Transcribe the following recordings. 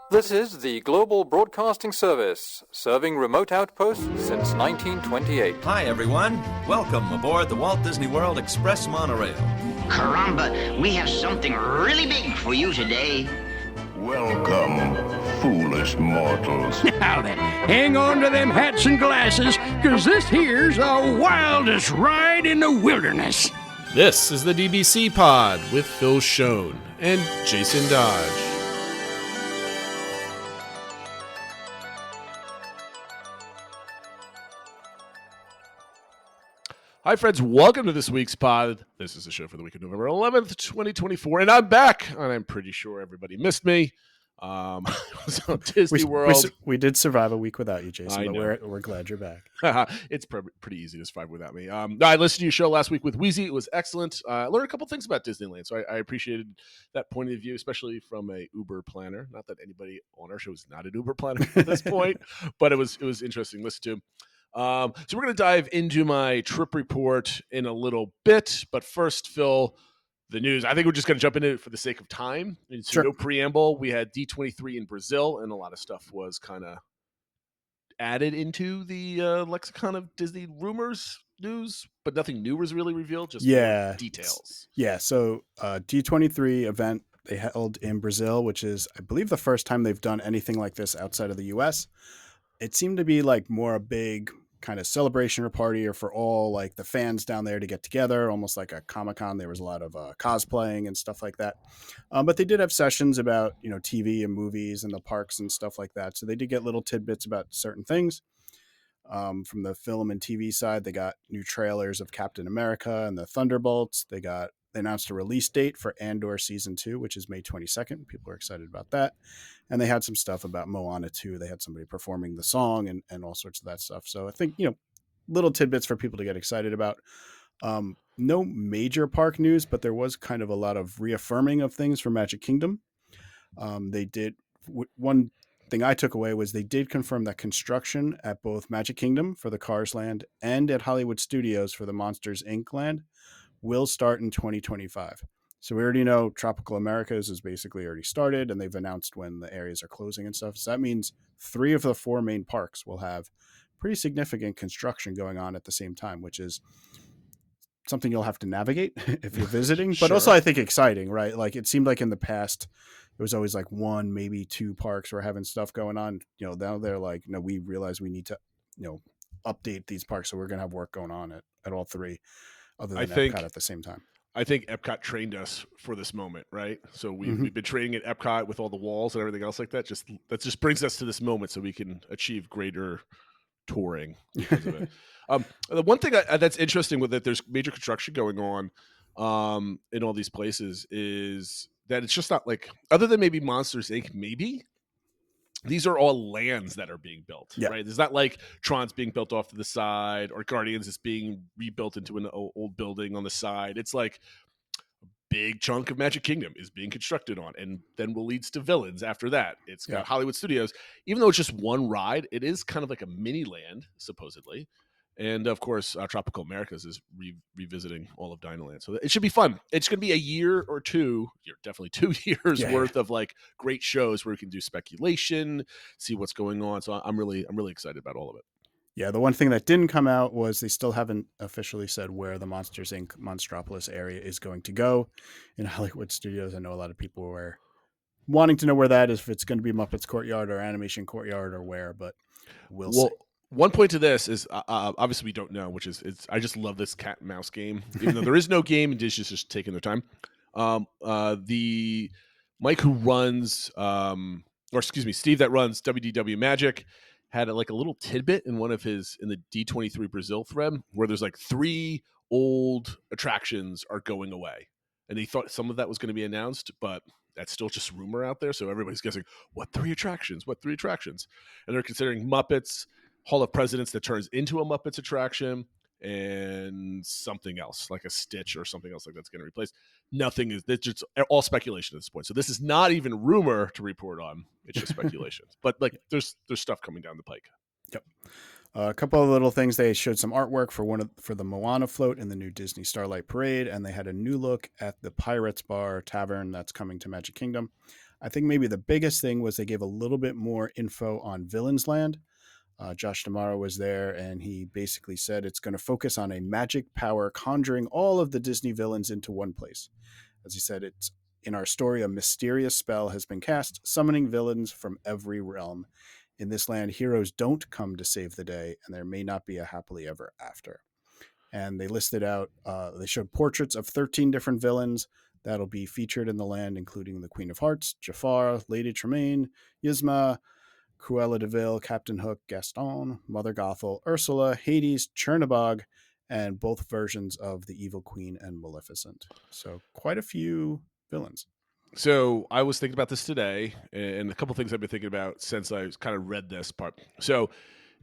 This is the Global Broadcasting Service, serving remote outposts since 1928. Hi, everyone. Welcome aboard the Walt Disney World Express Monorail. Caramba, we have something really big for you today. Welcome, foolish mortals. Now then, hang on to them hats and glasses, because this here's the wildest ride in the wilderness. This is the DBC Pod with Phil Schoen and Jason Dodge. Hi, friends. Welcome to this week's pod. This is the show for the week of November 11th, 2024, and I'm back, and I'm pretty sure everybody missed me. I was on Disney World. We did survive a week without you, Jason, I but know. we're glad you're back. It's pretty easy to survive without me. I listened to your show last week with Wheezy. It was excellent. I learned a couple things about Disneyland, so I appreciated that point of view, especially from a Uber planner. Not that anybody on our show is not an Uber planner at this point, but it was interesting to listen to. So we're going to dive into my trip report in a little bit, but first, Phil, the news. I think we're just going to jump into it for the sake of time. So Sure. No preamble. We had D23 in Brazil, and a lot of stuff was kind of added into the lexicon of Disney rumors news, but nothing new was really revealed, just more details. Yeah, so D23 event they held in Brazil, which is, I believe, the first time they've done anything like this outside of the U.S. It seemed to be like more a big kind of celebration or party or for all like the fans down there to get together, almost like a Comic-Con. There was a lot of cosplaying and stuff like that. But they did have sessions about, TV and movies and the parks and stuff like that. So they did get little tidbits about certain things. From the film and TV side, they got new trailers of Captain America and the Thunderbolts. They announced a release date for Andor Season 2, which is May 22nd. People are excited about that. And they had some stuff about Moana 2. They had somebody performing the song and all sorts of that stuff. So I think, little tidbits for people to get excited about. No major park news, but there was kind of a lot of reaffirming of things for Magic Kingdom. One thing I took away was they did confirm that construction at both Magic Kingdom for the Cars Land and at Hollywood Studios for the Monsters, Inc. land will start in 2025. So we already know Tropical Americas is basically already started, and they've announced when the areas are closing and stuff. So that means 3 of the 4 main parks will have pretty significant construction going on at the same time, which is something you'll have to navigate if you're visiting, but also I think exciting, right? Like it seemed like in the past, it was always like 1, maybe 2 parks were having stuff going on. Now they're like, no, we realize we need to, update these parks. So we're going to have work going on at all 3 other than Epcot at the same time. I think Epcot trained us for this moment, right? So we've been training at Epcot with all the walls and everything else like that. That just brings us to this moment so we can achieve greater touring because of it. The one thing that's interesting with it, there's major construction going on in all these places, is that it's just not like, other than maybe Monsters, Inc., maybe, these are all lands that are being built, right? It's not like Tron's being built off to the side or Guardians is being rebuilt into an old building on the side. It's like a big chunk of Magic Kingdom is being constructed on, and then will leads to Villains after that. It's got Hollywood Studios. Even though it's just one ride, it is kind of like a mini land, supposedly. And, of course, Tropical Americas is revisiting all of Dinoland. So it should be fun. It's going to be a year or 2, definitely 2 years worth of, like, great shows where we can do speculation, see what's going on. So I'm really excited about all of it. Yeah, the one thing that didn't come out was they still haven't officially said where the Monsters, Inc. Monstropolis area is going to go in Hollywood Studios. I know a lot of people were wanting to know where that is, if it's going to be Muppets Courtyard or Animation Courtyard or where, but we'll see. One point to this is obviously we don't know, which is I just love this cat and mouse game, even though there is no game and Disney's just taking their time. The Mike who runs, Steve that runs WDW Magic had a little tidbit in in the D23 Brazil thread where there's like 3 old attractions are going away, and he thought some of that was going to be announced, but that's still just rumor out there. So everybody's guessing what 3 attractions, and they're considering Muppets, Hall of Presidents that turns into a Muppets attraction, and something else like a Stitch or something else like that's going to replace. It's just all speculation at this point. So this is not even rumor to report on. It's just speculation. But there's stuff coming down the pike. Yep. A couple of little things. They showed some artwork for the Moana float in the new Disney Starlight Parade, and they had a new look at the Pirates Bar Tavern that's coming to Magic Kingdom. I think maybe the biggest thing was they gave a little bit more info on Villains Land. Josh D'Amaro was there, and he basically said it's going to focus on a magic power conjuring all of the Disney villains into one place. As he said, it's in our story, a mysterious spell has been cast, summoning villains from every realm. In this land, heroes don't come to save the day, and there may not be a happily ever after. And they listed out, they showed portraits of 13 different villains that'll be featured in the land, including the Queen of Hearts, Jafar, Lady Tremaine, Yzma, Cruella de Vil, Captain Hook, Gaston, Mother Gothel, Ursula, Hades, Chernabog, and both versions of the Evil Queen and Maleficent. So quite a few villains. So I was thinking about this today, and a couple things I've been thinking about since I kind of read this part. So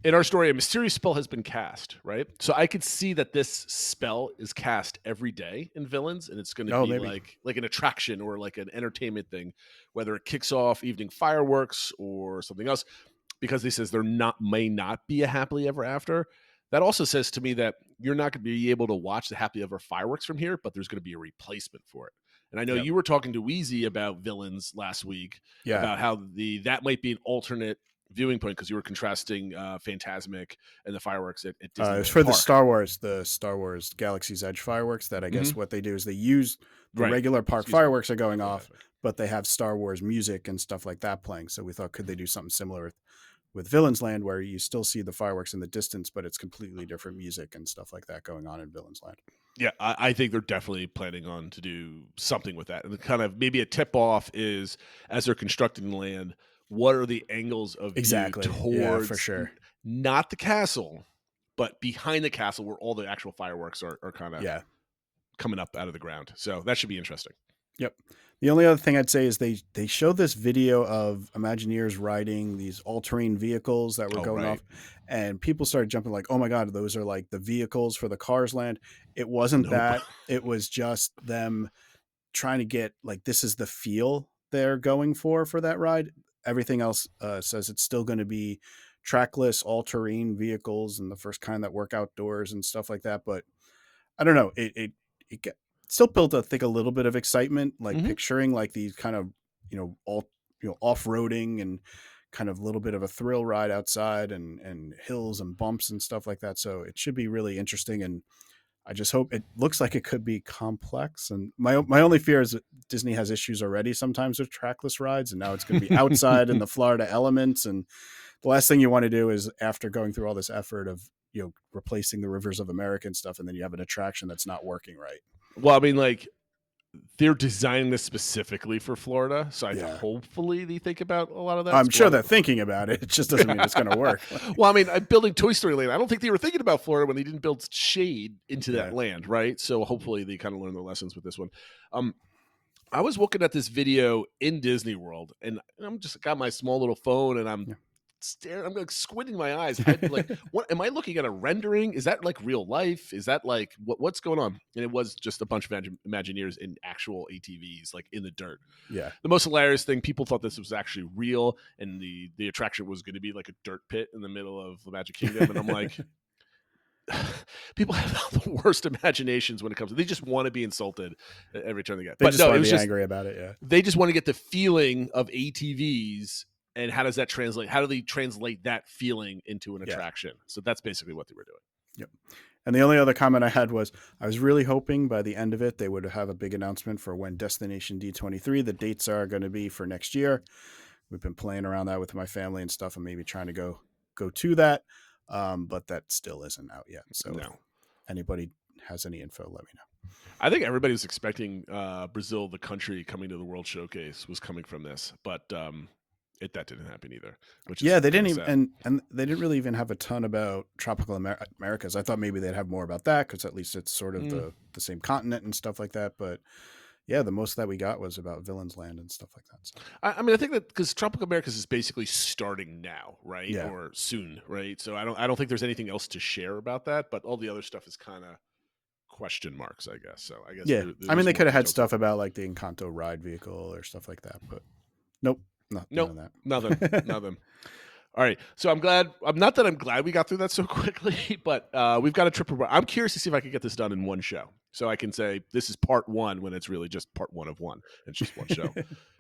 in our story, a mysterious spell has been cast, right? So I could see that this spell is cast every day in Villains, and it's going to be maybe. like an attraction or like an entertainment thing, whether it kicks off evening fireworks or something else, because he says may not be a happily ever after. That also says to me that you're not going to be able to watch the happily ever fireworks from here, but there's going to be a replacement for it. And I know you were talking to Wheezy about Villains last week, about how that might be an alternate viewing point because you were contrasting Phantasmic and the fireworks at Disney. It was for the Star Wars Galaxy's Edge fireworks. That I guess what they do is they use the regular park fireworks are going off, but they have Star Wars music and stuff like that playing. So we thought, could they do something similar with Villains Land, where you still see the fireworks in the distance, but it's completely different music and stuff like that going on in Villains Land. Yeah, I think they're definitely planning on to do something with that. And kind of maybe a tip off is as they're constructing the land, what are the angles of view towards for sure. Not the castle, but behind the castle where all the actual fireworks are kind of coming up out of the ground. So that should be interesting. Yep. The only other thing I'd say is they showed this video of Imagineers riding these all-terrain vehicles that were going off, and people started jumping like, oh my God, those are like the vehicles for the Cars Land. It wasn't that. It was just them trying to get like, this is the feel they're going for that ride. Everything else says it's still going to be trackless, all-terrain vehicles and the first kind that work outdoors and stuff like that. But I don't know. It still built, I think, a little bit of excitement, like picturing like these kind of, off-roading and kind of a little bit of a thrill ride outside and hills and bumps and stuff like that. So it should be really interesting. And I just hope it looks like it could be complex. And my only fear is that Disney has issues already sometimes with trackless rides, and now it's going to be outside in the Florida elements. And the last thing you want to do is, after going through all this effort of, replacing the Rivers of America and stuff, and then you have an attraction that's not working right. Well, I mean, like, they're designing this specifically for Florida, so hopefully they think about a lot of that. I'm sure they're thinking about it. It just doesn't mean it's going to work. Well, I mean, building Toy Story Land, I don't think they were thinking about Florida when they didn't build shade into that land, right? So hopefully they kind of learn their lessons with this one. I was looking at this video in Disney World, and I'm just got my small little phone, and I'm staring. I'm like squinting my eyes. I'm like, what am I looking at? A rendering? Is that like real life? Is that like what's going on? And it was just a bunch of Imagineers in actual ATVs, like in the dirt. Yeah. The most hilarious thing, people thought this was actually real, and the attraction was going to be like a dirt pit in the middle of the Magic Kingdom. And I'm like, people have the worst imaginations when it comes to. They just want to be insulted every turn they get. They just want to be angry about it. Yeah. They just want to get the feeling of ATVs. And how does that translate? How do they translate that feeling into an attraction? So that's basically what they were doing. Yep. And the only other comment I had was I was really hoping by the end of it, they would have a big announcement for when Destination D23, the dates are going to be for next year. We've been playing around that with my family and stuff and maybe trying to go to that. But that still isn't out yet. So if anybody has any info, let me know. I think everybody was expecting Brazil, the country coming to the World Showcase was coming from this, but that didn't happen either. Which is they didn't even, and they didn't really even have a ton about tropical Americas. I thought maybe they'd have more about that because at least it's sort of the same continent and stuff like that. But yeah, the most that we got was about Villains Land and stuff like that. So. I mean, I think that because tropical Americas is basically starting now, right? Yeah. Or soon, right? So I don't think there's anything else to share about that. But all the other stuff is kind of question marks, I guess. So I guess I mean, they could have had stuff about like the Encanto ride vehicle or stuff like that, but nope. Nothing. Nothing. All right. So I'm not that I'm glad we got through that so quickly, but we've got a trip. I'm curious to see if I can get this done in one show. So I can say this is part one when it's really just part one of one. It's just one show.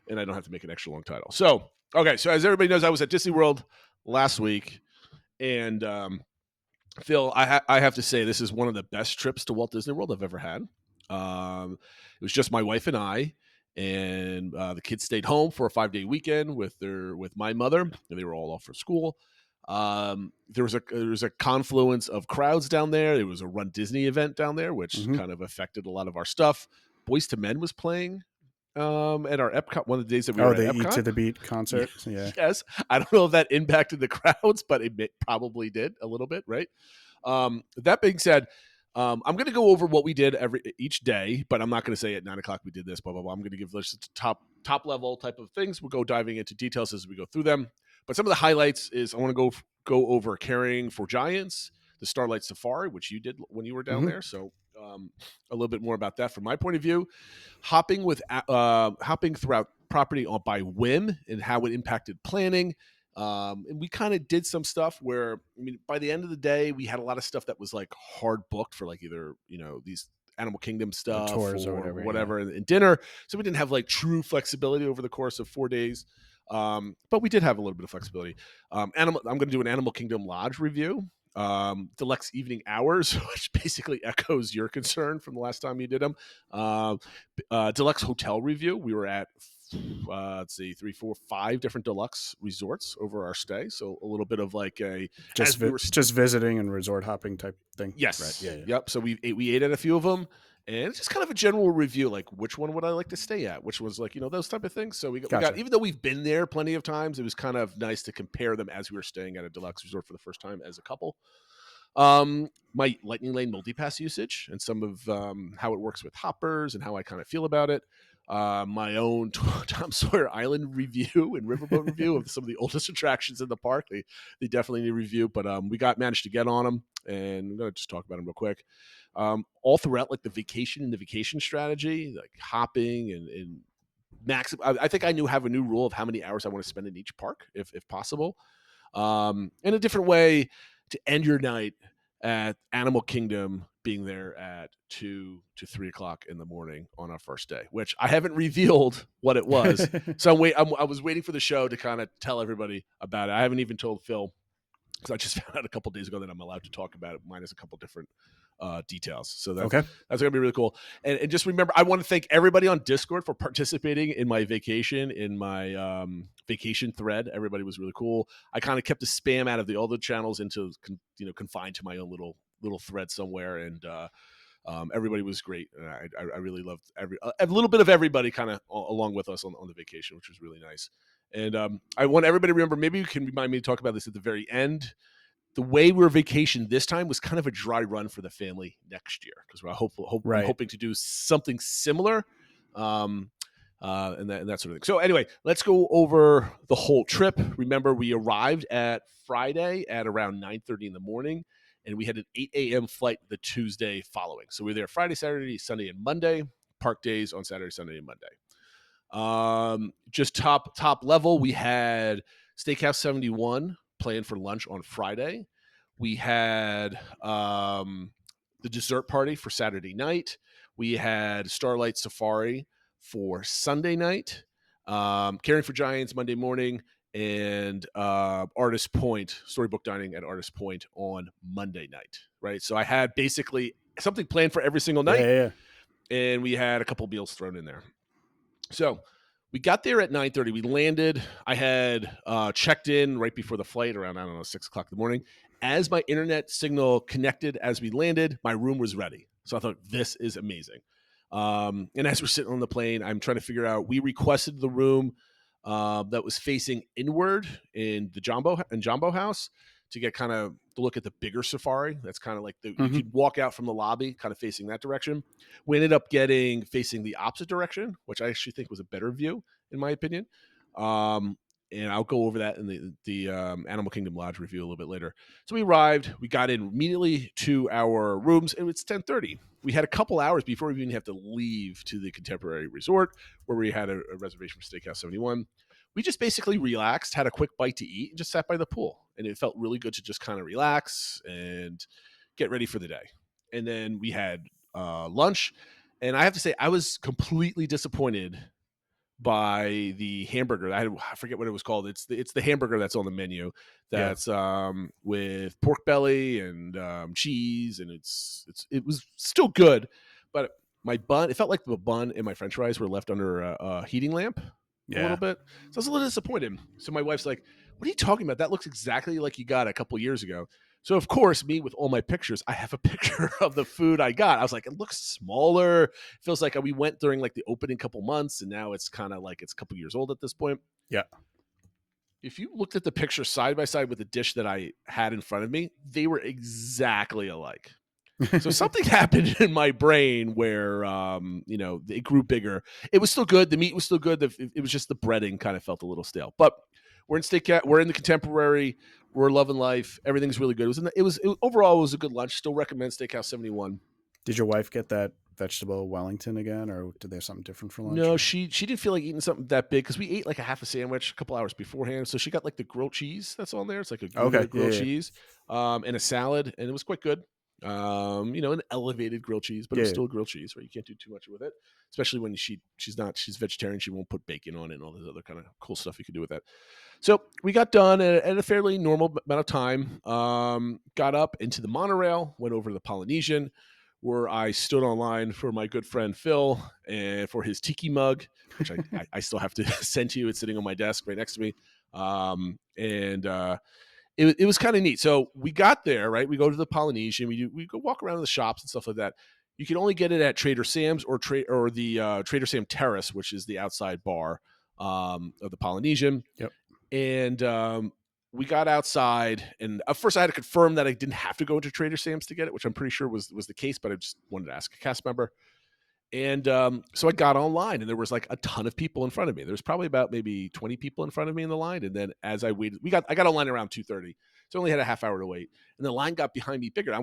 And I don't have to make an extra long title. So, okay. So as everybody knows, I was at Disney World last week. And Phil, I have to say this is one of the best trips to Walt Disney World I've ever had. It was just my wife and I. And the kids stayed home for a 5-day weekend with my mother, and they were all off for school. There was a confluence of crowds down there. There was a Run Disney event down there, which kind of affected a lot of our stuff. Boys to Men was playing at our Epcot one of the days that we were at Epcot. Eat to the Beat concert. Yeah. Yes. I don't know if that impacted the crowds, but it probably did a little bit, right? That being said, I'm going to go over what we did each day, but I'm not going to say at 9:00 we did this, blah, blah, blah. I'm going to give just top level type of things. We'll go diving into details as we go through them. But some of the highlights is I want to go over Caring for Giants, the Starlight Safari, which you did when you were down there. So a little bit more about that from my point of view. Hopping throughout property by whim and how it impacted planning. And we kind of did some stuff where, by the end of the day, we had a lot of stuff that was like hard booked for like either, these Animal Kingdom stuff or whatever and dinner. So we didn't have like true flexibility over the course of 4 days. But we did have a little bit of flexibility. I'm going to do an Animal Kingdom Lodge review. Deluxe Evening Hours, which basically echoes your concern from the last time you did them. Deluxe Hotel review. We were at let's see, 3, 4, 5 different deluxe resorts over our stay. So a little bit of like a just visiting and resort hopping type thing. Yes. Right. Yeah. Yep. So we ate at a few of them, and it's just kind of a general review, like which one would I like to stay at, which was like, those type of things. So we got, even though we've been there plenty of times, it was kind of nice to compare them as we were staying at a deluxe resort for the first time as a couple. My Lightning Lane multipass usage and some of how it works with hoppers and how I kind of feel about it. My own Tom Sawyer Island review and Riverboat review of some of the oldest attractions in the park. They definitely need a review, but we managed to get on them, and I'm going to just talk about them real quick. All throughout, like the vacation strategy, like hopping and max. I think I have a new rule of how many hours I want to spend in each park, if possible. And a different way to end your night at Animal Kingdom, being there at 2 to 3 o'clock in the morning on our first day, which I haven't revealed what it was. So I was waiting for the show to kind of tell everybody about it. I haven't even told Phil, because I just found out a couple days ago that I'm allowed to talk about it, minus a couple different details. So that's going to be really cool. And just remember, I want to thank everybody on Discord for participating in my vacation, vacation thread. Everybody was really cool. I kind of kept the spam out of all the channels into, confined to my own little thread somewhere. And everybody was great. And I really loved a little bit of everybody kind of along with us on the vacation, which was really nice. And I want everybody to remember, maybe you can remind me to talk about this at the very end. The way we're vacationed this time was kind of a dry run for the family next year, because we're hoping to do something similar, and that sort of thing. So anyway, let's go over the whole trip. Remember, we arrived at Friday at around 9:30 in the morning, and we had an 8 a.m. flight the Tuesday following. So we were there Friday, Saturday, Sunday, and Monday. Park days on Saturday, Sunday, and Monday. Just top level, we had Steakhouse 71 planned for lunch on Friday. We had the dessert party for Saturday night. We had Starlight Safari for Sunday night. Caring for Giants Monday morning, and Artist Point, Storybook Dining at Artist Point on Monday night, right? So I had basically something planned for every single night. Yeah. And we had a couple meals thrown in there. So we got there at 9:30. We landed. I had checked in right before the flight around, 6 o'clock in the morning. As my internet signal connected as we landed, my room was ready. So I thought, this is amazing. And as we're sitting on the plane, I'm trying to figure out, we requested the room that was facing inward in the Jumbo House to get kind of to look at the bigger safari. That's kind of like you could walk out from the lobby kind of facing that direction. We ended up facing the opposite direction, which I actually think was a better view in my opinion. And I'll go over that in the Animal Kingdom Lodge review a little bit later. So we arrived, we got in immediately to our rooms, and it's 10:30. We had a couple hours before we even have to leave to the Contemporary Resort, where we had a reservation for Steakhouse 71. we just basically relaxed, had a quick bite to eat, and just sat by the pool. And it felt really good to just kind of relax and get ready for the day. And then we had lunch. And I have to say, I was completely disappointed by the hamburger. I forget what it was called. It's the hamburger that's on the menu. That's with pork belly and cheese, and it was still good, but my bun, it felt like the bun and my French fries were left under a heating lamp a little bit. So I was a little disappointed. So my wife's like, "What are you talking about? That looks exactly like you got a couple years ago." So of course, me with all my pictures, I have a picture of the food I got. I was like, it looks smaller. It feels like we went during like the opening couple months, and now it's kind of like it's a couple years old at this point. Yeah. If you looked at the picture side by side with the dish that I had in front of me, they were exactly alike. So something happened in my brain where, it grew bigger. It was still good. The meat was still good. It was just the breading kind of felt a little stale. But we're in we're in the Contemporary. We're loving life. Everything's really good. Overall, it was a good lunch. Still recommend Steakhouse 71. Did your wife get that vegetable Wellington again, or did they have something different for lunch? No, she didn't feel like eating something that big because we ate like a half a sandwich a couple hours beforehand. So she got like the grilled cheese that's on there. It's like a grilled cheese and a salad, and it was quite good. An elevated grilled cheese, but it was still a grilled cheese, right? You can't do too much with it, especially when she's vegetarian. She won't put bacon on it and all this other kind of cool stuff you can do with that. So we got done at a fairly normal amount of time. Got up into the monorail, went over to the Polynesian, where I stood online for my good friend Phil and for his tiki mug, which I still have to send to you. It's sitting on my desk right next to me. It was kind of neat. So we got there, right? We go to the Polynesian. We go walk around the shops and stuff like that. You can only get it at Trader Sam's or the Trader Sam Terrace, which is the outside bar of the Polynesian. Yep. And we got outside, and at first I had to confirm that I didn't have to go into Trader Sam's to get it, which I'm pretty sure was the case, but I just wanted to ask a cast member. And so I got online, and there was like a ton of people in front of me. There was probably about maybe 20 people in front of me in the line. And then as I waited, I got online around 2:30. So I only had a half hour to wait. And the line got behind me bigger. Are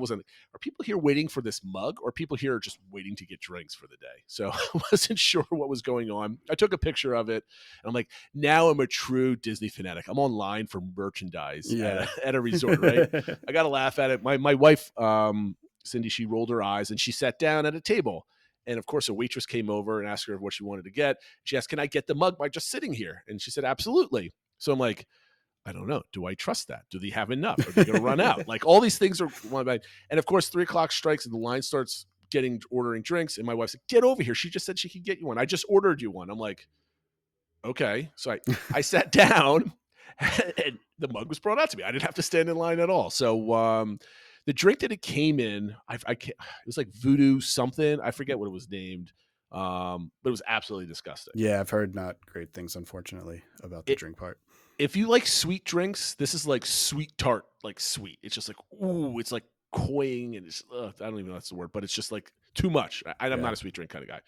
people here waiting for this mug, or people here just waiting to get drinks for the day? So I wasn't sure what was going on. I took a picture of it, and I'm like, now I'm a true Disney fanatic. I'm online for merchandise at a resort, right? I got to laugh at it. My wife, Cindy, she rolled her eyes, and she sat down at a table. And of course, a waitress came over and asked her what she wanted to get. She asked, "Can I get the mug by just sitting here?" And she said, "Absolutely." So I'm like, I don't know. Do I trust that? Do they have enough? Are they going to run out? Like, all these things are one by. And of course, 3:00 strikes and the line starts ordering drinks. And my wife's like, "Get over here. She just said she could get you one. I just ordered you one." I'm like, okay. So I sat down, and the mug was brought out to me. I didn't have to stand in line at all. So the drink that it came in, it was like Voodoo something. I forget what it was named, but it was absolutely disgusting. Yeah, I've heard not great things, unfortunately, about the drink part. If you like sweet drinks, this is like sweet tart, like sweet. It's just like, ooh, it's like cloying, and it's, I don't even know if that's the word, but it's just like too much. I'm not a sweet drink kind of guy.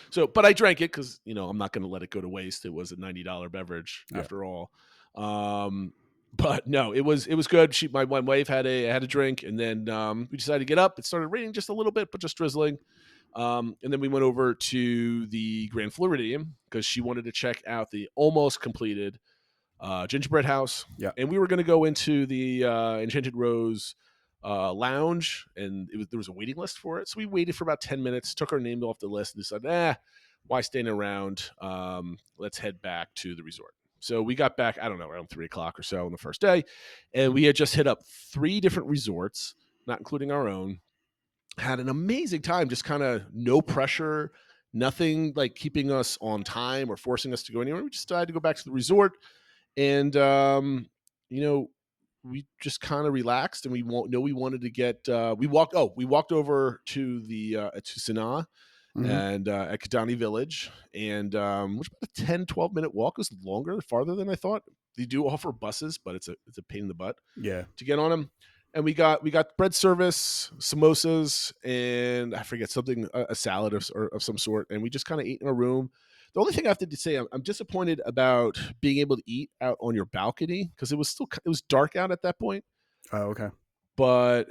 So, but I drank it because, I'm not going to let it go to waste. It was a $90 beverage after all. But no, it was good. My wife had a drink, and then we decided to get up. It started raining just a little bit, but just drizzling. And then we went over to the Grand Floridian because she wanted to check out the almost completed gingerbread house. Yeah. And we were going to go into the Enchanted Rose lounge, and there was a waiting list for it. So we waited for about 10 minutes, took our name off the list, and decided, why stand around? Let's head back to the resort. So we got back, I don't know, around 3:00 or so on the first day. And we had just hit up 3 different resorts, not including our own. Had an amazing time, just kind of no pressure, nothing like keeping us on time or forcing us to go anywhere. We just decided to go back to the resort. And, we just kind of relaxed, and we wanted to get, we walked over to the, to Sanaa. Mm-hmm. And at Kidani Village, and which about a 10-12 minute walk. It was farther than I thought. They do offer buses, but it's a pain in the butt to get on them. And we got bread service, samosas, and I forget something, a salad of some sort. And we just kind of ate in a room. The only thing I have to say, I'm disappointed about being able to eat out on your balcony because it was dark out at that point. Oh, okay. But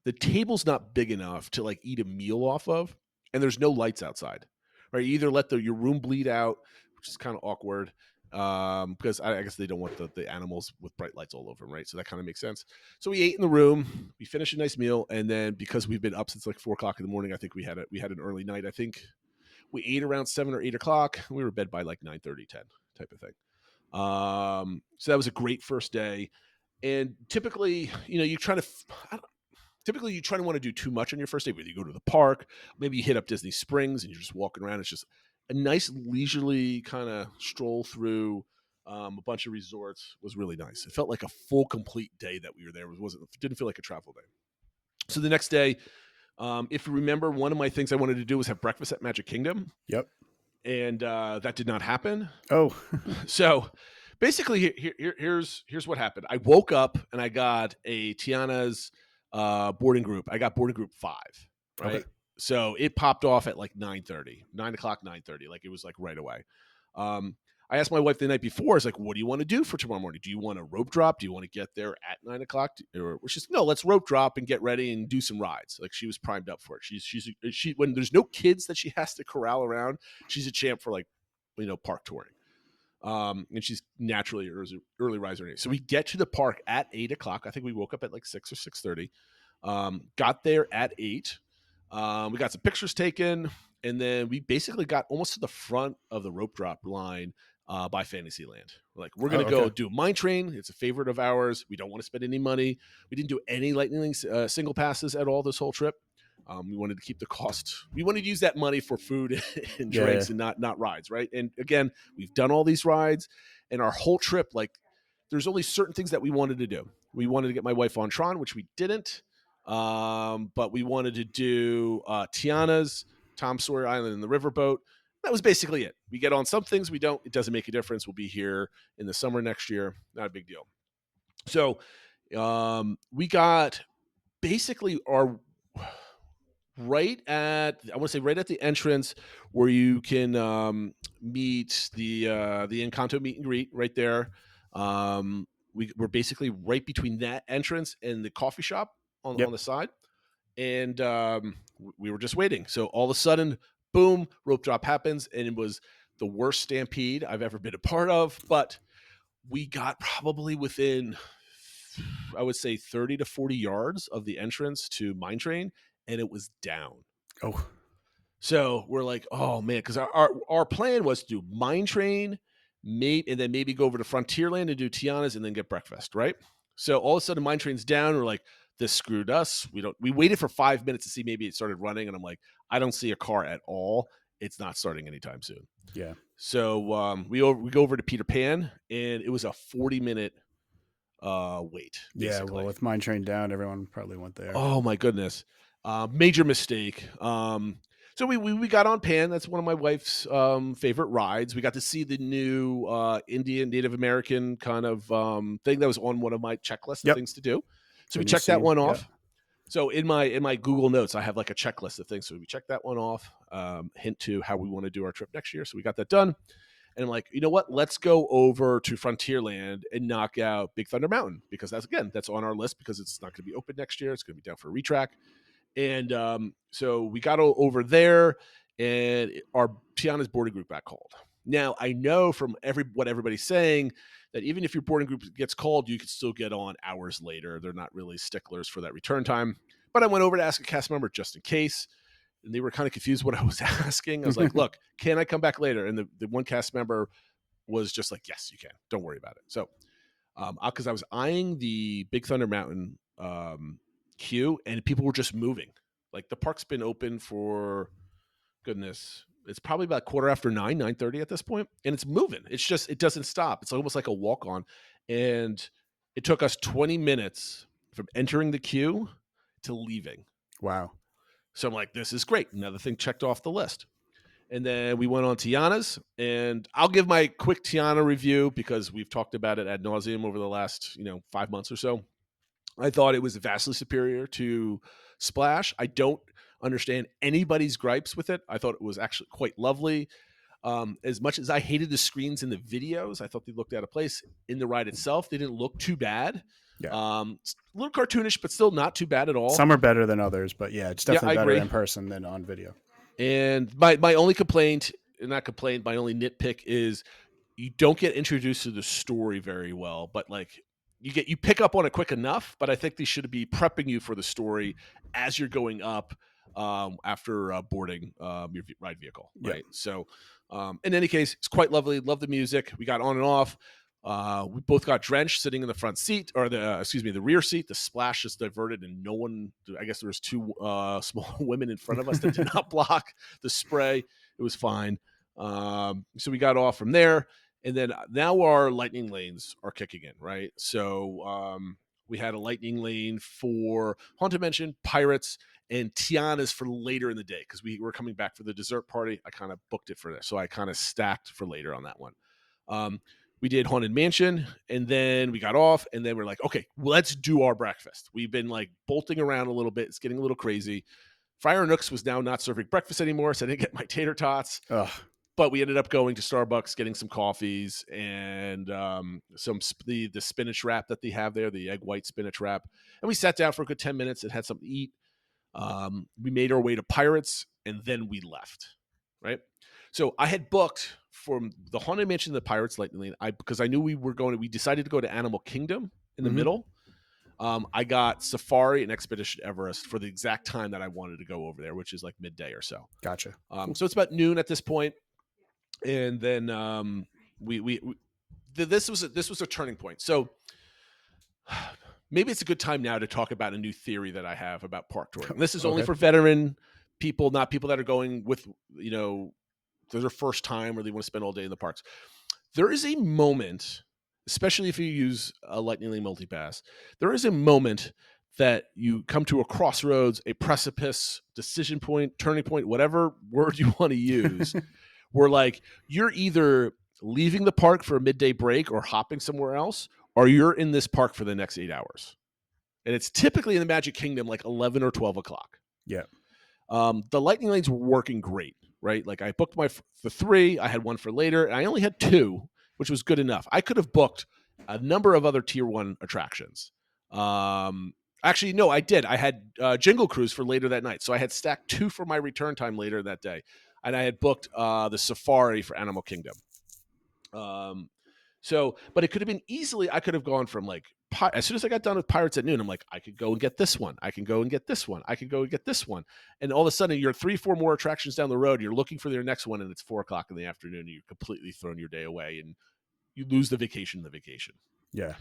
the table's not big enough to like eat a meal off of. And there's no lights outside, right? You either let your room bleed out, which is kind of awkward, because I guess they don't want the animals with bright lights all over them, right? So that kind of makes sense. So we ate in the room, we finished a nice meal, and then because we've been up since like 4:00 in the morning, I think we had an early night. I think we ate around 7 or 8 o'clock. We were in bed by like 9:30, 10 type of thing. So that was a great first day. And typically, you try to want to do too much on your first day. Whether you go to the park, maybe you hit up Disney Springs and you're just walking around. It's just a nice leisurely kind of stroll through a bunch of resorts. Was really nice. It felt like a full, complete day that we were there. Didn't feel like a travel day. So the next day, if you remember, one of my things I wanted to do was have breakfast at Magic Kingdom. Yep. And that did not happen. Oh. So basically, here's what happened. I woke up and I got a Tiana's boarding group. I got boarding group 5, right? Okay. So it popped off at like 9:30, 9 o'clock, 9:30. Like it was like right away. I asked my wife the night before, I was like, what do you want to do for tomorrow morning? Do you want a rope drop? Do you want to get there at 9 o'clock? Or she's no, let's rope drop and get ready and do some rides. Like she was primed up for it. She when there's no kids that she has to corral around, she's a champ for like, park touring. And she's naturally an early riser. So we get to the park at 8 o'clock. I think we woke up at like 6 or 6:30. Got there at 8. We got some pictures taken, and then we basically got almost to the front of the rope drop line by Fantasyland. We're going to go do Mine Train. It's a favorite of ours. We don't want to spend any money. We didn't do any Lightning single passes at all this whole trip. We wanted to keep the cost. We wanted to use that money for food and drinks and not rides, right? And again, we've done all these rides, and our whole trip, there's only certain things that we wanted to do. We wanted to get my wife on Tron, which we didn't. But we wanted to do Tiana's, Tom Sawyer Island, and the riverboat. That was basically it. We get on some things, we don't. It doesn't make a difference. We'll be here in the summer next year. Not a big deal. So we got basically our right at the entrance where you can meet the Encanto meet and greet right there. We're basically right between that entrance and the coffee shop on the side. And we were just waiting. So all of a sudden, boom, rope drop happens. And it was the worst stampede I've ever been a part of. But we got probably within, I would say, 30 to 40 yards of the entrance to Mine Train. And it was down. Oh. So we're like, oh, man. Because our plan was to do Mine Train, and then maybe go over to Frontierland and do Tiana's and then get breakfast, right? So all of a sudden, Mine Train's down. We're like, this screwed us. We waited for 5 minutes to see maybe it started running, and I'm like, I don't see a car at all. It's not starting anytime soon. Yeah. So we go over to Peter Pan, and it was a 40-minute wait. Basically. Yeah. Well, with Mine Train down, everyone probably went there. Oh my goodness, major mistake. So we got on Pan. That's one of my wife's favorite rides. We got to see the new Indian Native American kind of thing that was on one of my checklists of things to do. So we checked that one off. Yep. So in my Google Notes, I have like a checklist of things. So we checked that one off. Hint to how we want to do our trip next year. So we got that done. And I'm like, you know what? Let's go over to Frontierland and knock out Big Thunder Mountain, because that's on our list, because it's not going to be open next year. It's going to be down for a retrack. And so we got over there, and our Tiana's boarding group got called. Now, I know from what everybody's saying that even if your boarding group gets called, you could still get on hours later. They're not really sticklers for that return time. But I went over to ask a cast member just in case, and they were kind of confused what I was asking. I was like, look, can I come back later? And the one cast member was just like, yes, you can. Don't worry about it. So because I was eyeing the Big Thunder Mountain queue, and people were just moving. Like, the park's been open for, goodness, it's probably about 9:30 at this point, and it's moving. It's just, it doesn't stop. It's almost like a walk on. And it took us 20 minutes from entering the queue to leaving. Wow. So I'm like, this is great. Another thing checked off the list. And then we went on Tiana's, and I'll give my quick Tiana review because we've talked about it ad nauseum over the last 5 months or so. I thought it was vastly superior to Splash. I don't understand anybody's gripes with it. I thought it was actually quite lovely. As much as I hated the screens in the videos, I thought they looked out of place. In the ride itself, they didn't look too bad. Yeah. A little cartoonish, but still not too bad at all. Some are better than others, but yeah, it's definitely better agree. in person than on video. And my only complaint, my only nitpick is, you don't get introduced to the story very well, but like you pick up on it quick enough. But I think they should be prepping you for the story as you're going up after boarding your ride vehicle, right? Yeah. So in any case, it's quite lovely. Love the music. We got on and off. We both got drenched sitting in the front seat, or the rear seat. The splash just diverted, and no one. I guess there was two small women in front of us that did not block the spray. It was fine. So we got off from there, and then now our lightning lanes are kicking in, right? So we had a lightning lane for Haunted Mansion, Pirates, and Tiana's for later in the day because we were coming back for the dessert party. I kind of booked it for this, so I kind of stacked for later on that one. We did Haunted Mansion, and then we got off, and then we're like, okay, let's do our breakfast. We've been like bolting around a little bit. It's getting a little crazy. Friar Nooks was now not serving breakfast anymore, so I didn't get my tater tots. Ugh. But we ended up going to Starbucks, getting some coffees and the spinach wrap that they have there, the egg white spinach wrap. And we sat down for a good 10 minutes and had something to eat. We made our way to Pirates, and then we left, right? So I had booked from the Haunted Mansion to the Pirates Lightning Lane because I knew we decided to go to Animal Kingdom in the middle. I got Safari and Expedition Everest for the exact time that I wanted to go over there, which is like midday or so. Gotcha. So it's about noon at this point. And then this was a turning point. So maybe it's a good time now to talk about a new theory that I have about park touring. This is only for veteran people, not people that are going with, their first time or they want to spend all day in the parks. There is a moment, especially if you use a Lightning Lane multipass, there is a moment that you come to a crossroads, a precipice, decision point, turning point, whatever word you want to use, where like you're either leaving the park for a midday break or hopping somewhere else, or you're in this park for the next 8 hours. And it's typically in the Magic Kingdom like 11 or 12 o'clock. Yeah. The Lightning Lanes were working great, right? Like I booked the 3, I had one for later, and I only had 2, which was good enough. I could have booked a number of other tier 1 attractions. Actually, no, I did. I had Jingle Cruise for later that night. So I had stacked 2 for my return time later that day. And I had booked the Safari for Animal Kingdom. But it could have been easily, I could have gone from like, as soon as I got done with Pirates at noon, I'm like, I could go and get this one. I can go and get this one. I could go and get this one. And all of a sudden you're 3-4 more attractions down the road. You're looking for your next one and it's 4 o'clock in the afternoon. And you're completely thrown your day away and you lose the vacation. Yeah.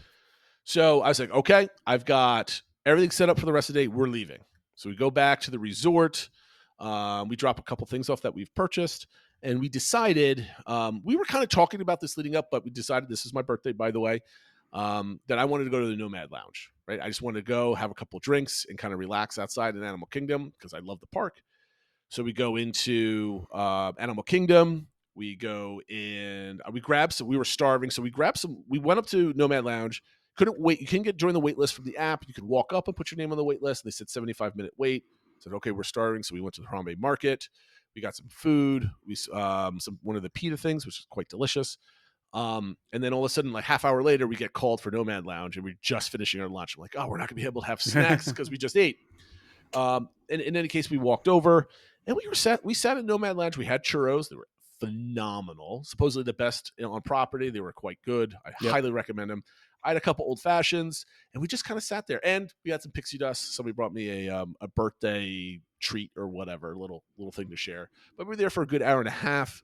So I was like, okay, I've got everything set up for the rest of the day. We're leaving. So we go back to the resort. We drop a couple things off that we've purchased. And we decided, we were kind of talking about this leading up, but we decided, this is my birthday, by the way, that I wanted to go to the Nomad Lounge, right? I just wanted to go have a couple drinks and kind of relax outside in Animal Kingdom because I love the park. So we go into Animal Kingdom. We go in, we were starving. So we went up to Nomad Lounge. Couldn't wait. You couldn't join the wait list from the app. You could walk up and put your name on the wait list. They said 75-minute wait. I said, okay, we're starving. So we went to the Harambe Market. We got some food. We one of the pita things, which is quite delicious. And then all of a sudden, like half hour later, we get called for Nomad Lounge, and we're just finishing our lunch. I'm like, oh, we're not gonna be able to have snacks because we just ate. And in any case, we walked over and we sat at Nomad Lounge. We had churros. They were phenomenal. Supposedly the best on property. They were quite good. I highly recommend them. I had a couple old fashions, and we just kind of sat there. And we had some pixie dust. Somebody brought me a birthday treat or whatever, little thing to share. But we were there for a good hour and a half.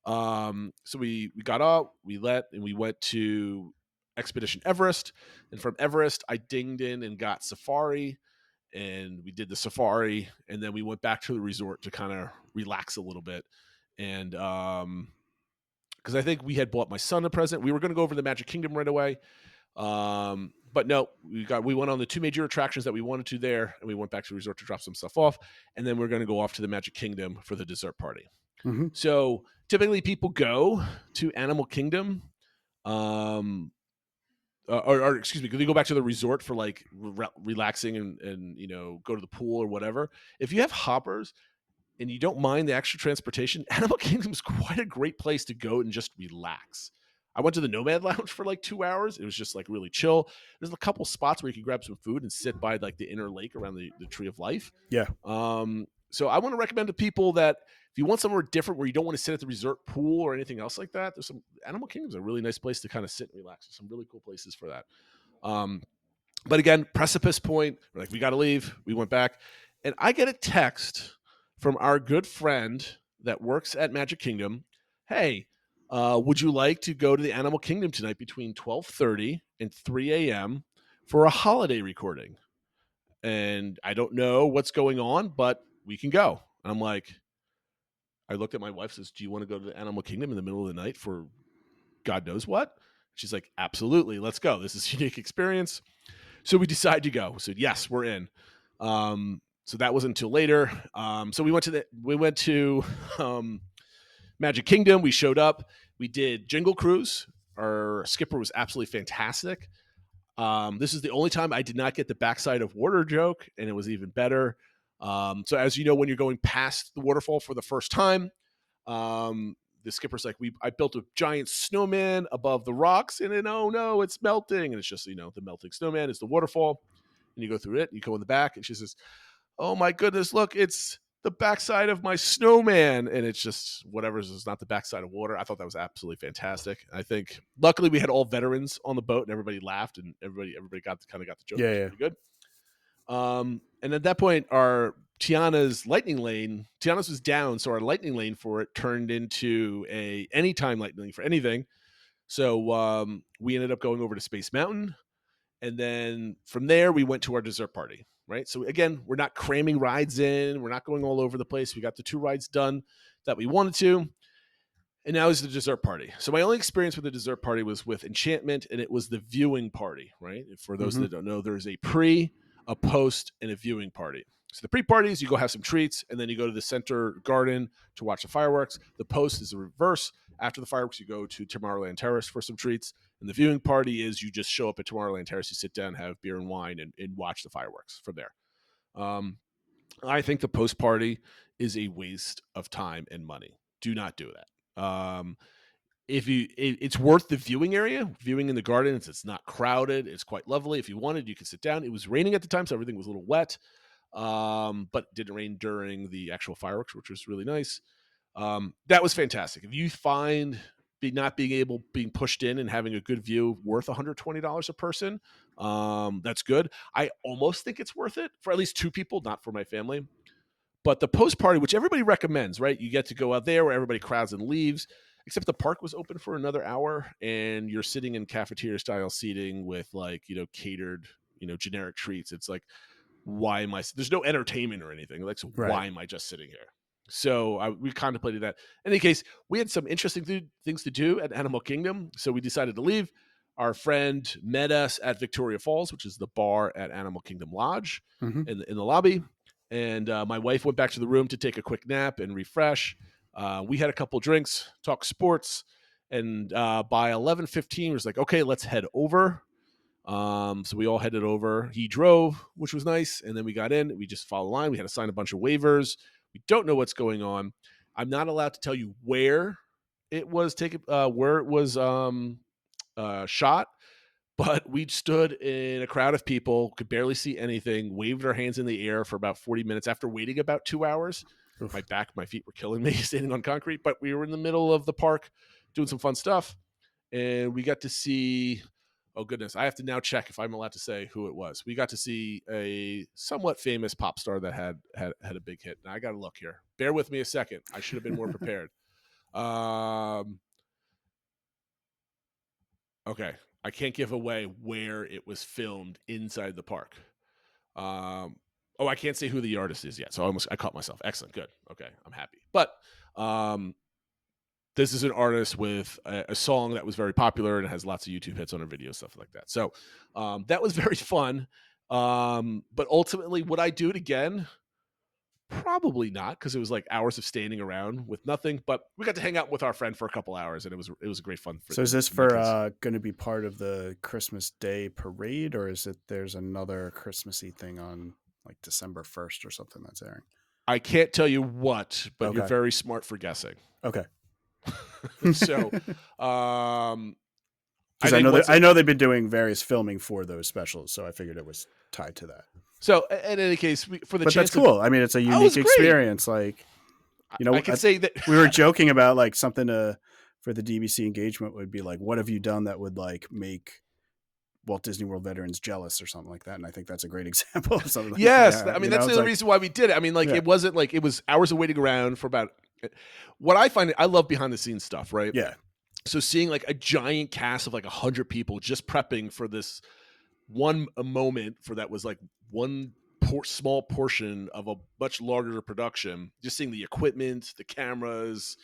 So we got up, we went to Expedition Everest. And from Everest, I dinged in and got Safari. And we did the Safari. And then we went back to the resort to kind of relax a little bit. And because I think we had bought my son a present. We were going to go over to the Magic Kingdom right away. But no, we went on the 2 major attractions that we wanted to there, and we went back to the resort to drop some stuff off, and then we're going to go off to the Magic Kingdom for the dessert party. Mm-hmm. So typically people go to Animal Kingdom, or excuse me, they go back to the resort for like relaxing and go to the pool or whatever. If you have hoppers and you don't mind the extra transportation, Animal Kingdom is quite a great place to go and just relax. I went to the Nomad Lounge for like 2 hours. It was just like really chill. There's a couple spots where you can grab some food and sit by like the inner lake around the Tree of Life. Yeah. So I want to recommend to people that if you want somewhere different where you don't want to sit at the resort pool or anything else like that, there's some Animal Kingdom's a really nice place to kind of sit and relax. There's some really cool places for that. But again, Precipice Point, we're like, we got to leave. We went back, and I get a text from our good friend that works at Magic Kingdom. Hey, would you like to go to the Animal Kingdom tonight between 12:30 and 3 a.m. for a holiday recording? And I don't know what's going on, but we can go. And I'm like, I looked at my wife, says, do you want to go to the Animal Kingdom in the middle of the night for God knows what? She's like, absolutely, let's go. This is a unique experience. So we decided to go. So yes, we're in. So that wasn't until later. So we went to Magic Kingdom. We showed up. We did Jingle Cruise. Our skipper was absolutely fantastic. This is the only time I did not get the backside of water joke, and it was even better. So as you know, when you're going past the waterfall for the first time, the skipper's like, I built a giant snowman above the rocks, and then, oh no, it's melting. And it's just, the melting snowman is the waterfall. And you go through it, and you go in the back, and she says, oh my goodness, look, it's the backside of my snowman. And it's just whatever, it's not the backside of water. I thought that was absolutely fantastic. I think luckily we had all veterans on the boat, and everybody laughed, and everybody got the joke. Yeah. Pretty good. And at that point, our Tiana's was down, so our lightning lane for it turned into a anytime lightning lane for anything. So we ended up going over to Space Mountain, and then from there we went to our dessert party. Right. So again, we're not cramming rides in. We're not going all over the place. We got the 2 rides done that we wanted to. And now is the dessert party. So my only experience with the dessert party was with Enchantment, and it was the viewing party, right? For those that don't know, there's a pre, a post, and a viewing party. So the pre-party is you go have some treats, and then you go to the center garden to watch the fireworks. The post is the reverse. After the fireworks, you go to Tomorrowland Terrace for some treats. And the viewing party is you just show up at Tomorrowland Terrace, you sit down, have beer and wine, and watch the fireworks from there. I think the post party is a waste of time and money. Do not do that. It's worth the viewing area, viewing in the gardens. It's not crowded. It's quite lovely. If you wanted, you can sit down. It was raining at the time, so everything was a little wet. But it didn't rain during the actual fireworks, which was really nice. That was fantastic. If you find being pushed in and having a good view worth $120 a person, that's good. I almost think it's worth it for at least 2 people, not for my family. But the post party, which everybody recommends, right? You get to go out there where everybody crowds and leaves, except the park was open for another hour, and you're sitting in cafeteria style seating with catered, generic treats. It's like, why am I? There's no entertainment or anything. Like, so Right. Why am I just sitting here? So we contemplated that. In any case, we had some interesting things to do at Animal Kingdom, so we decided to leave. Our friend met us at Victoria Falls, which is the bar at Animal Kingdom Lodge, in the lobby. And my wife went back to the room to take a quick nap and refresh. We had a couple drinks, talked sports, and by 11:15, we was like, okay, let's head over. So we all headed over. He drove, which was nice, and then we got in. We just followed the line. We had to sign a bunch of waivers. We don't know what's going on. I'm not allowed to tell you where it was taken, where it was shot, but we stood in a crowd of people, could barely see anything, waved our hands in the air for about 40 minutes after waiting about 2 hours. Oof. My feet were killing me standing on concrete, but we were in the middle of the park doing some fun stuff, and we got to see, oh goodness, I have to now check if I'm allowed to say who it was. We got to see a somewhat famous pop star that had a big hit. Now I got to look here. Bear with me a second. I should have been more prepared. Okay. I can't give away where it was filmed inside the park. I can't say who the artist is yet. So I caught myself. Excellent. Good. Okay. I'm happy. But this is an artist with a song that was very popular and has lots of YouTube hits on her videos, stuff like that. So that was very fun. But ultimately, would I do it again? Probably not, because it was like hours of standing around with nothing. But we got to hang out with our friend for a couple hours, and it was a great fun. So is this for going to be part of the Christmas Day parade, or is it there's another Christmassy thing on like December 1st or something that's airing? I can't tell you what, but Okay. You're very smart for guessing. Okay. So, I know they've been doing various filming for those specials, so I figured it was tied to that. So in any case, for the But chance that's cool. I mean, it's a was unique great. experience. Like, you know, I can say that we were joking about like something for the DBC engagement would be like, what have you done that would like make Walt Disney World veterans jealous or something like that? And I think that's a great example of something like yes, that. I mean, that's the reason why we did it. I mean, like, it wasn't like it was hours of waiting around for about what I find. I love behind the scenes stuff, right? Yeah. So seeing like a giant cast of like 100 people just prepping for this a moment for that was like one small portion of a much larger production. Just seeing the equipment, the cameras.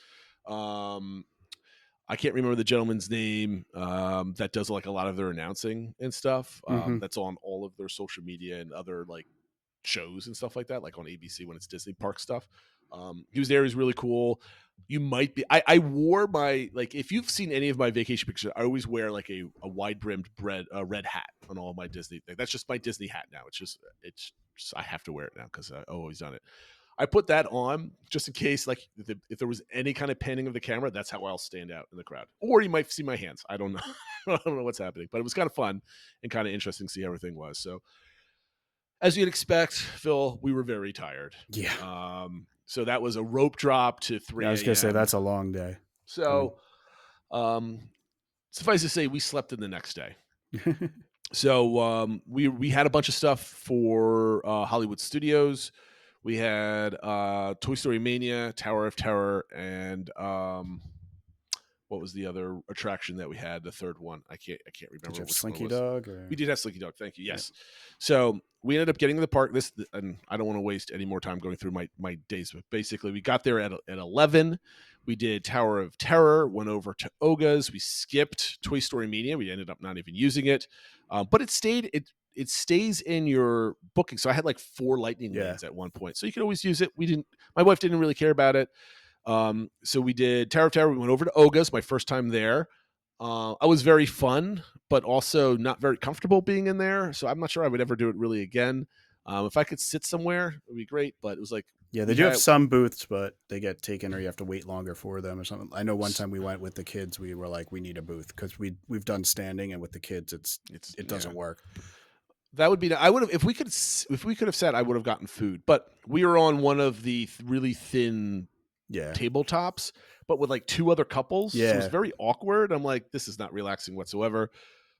I can't remember the gentleman's name that does like a lot of their announcing and stuff. That's on all of their social media and other like shows and stuff like that, like on ABC when it's Disney Park stuff. He was there. He's really cool. You might be. I wore my, like, if you've seen any of my vacation pictures, I always wear like a wide brimmed red hat on all my Disney things. That's just my Disney hat now. It's just I have to wear it now because I've always done it. I put that on just in case, like, if there was any kind of panning of the camera, that's how I'll stand out in the crowd. Or you might see my hands. I don't know. I don't know what's happening, but it was kind of fun and kind of interesting to see how everything was. So, as you'd expect, Phil, we were very tired. Yeah. So that was a rope drop to 3 a.m. I was going to say, that's a long day. So, suffice to say, we slept in the next day. So we had a bunch of stuff for Hollywood Studios. We had Toy Story Mania, Tower of Terror, and what was the other attraction that we had? The third one, I can't remember. Did you have which Slinky one it was. Dog? Or? We did have Slinky Dog. Thank you. Yes. Yeah. So we ended up getting to the park. And I don't want to waste any more time going through my days. But basically, we got there at 11. We did Tower of Terror. Went over to Oga's. We skipped Toy Story Mania. We ended up not even using it, but it stayed. It stays in your booking. So I had like 4 lightning lanes at one point, so you could always use it. We didn't. My wife didn't really care about it. So we did Tower of Terror. We went over to Oga's, my first time there. I was very fun, but also not very comfortable being in there. So I'm not sure I would ever do it really again. If I could sit somewhere, it would be great. But it was like, yeah, they do have some booths, but they get taken or you have to wait longer for them or something. I know one time we went with the kids, we were like, we need a booth because we've done standing, and with the kids, it doesn't work. That would be. I would have if we could have said I would have gotten food, but we were on one of the really thin tabletops, but with like 2 other couples. Yeah, so it was very awkward. I'm like, this is not relaxing whatsoever.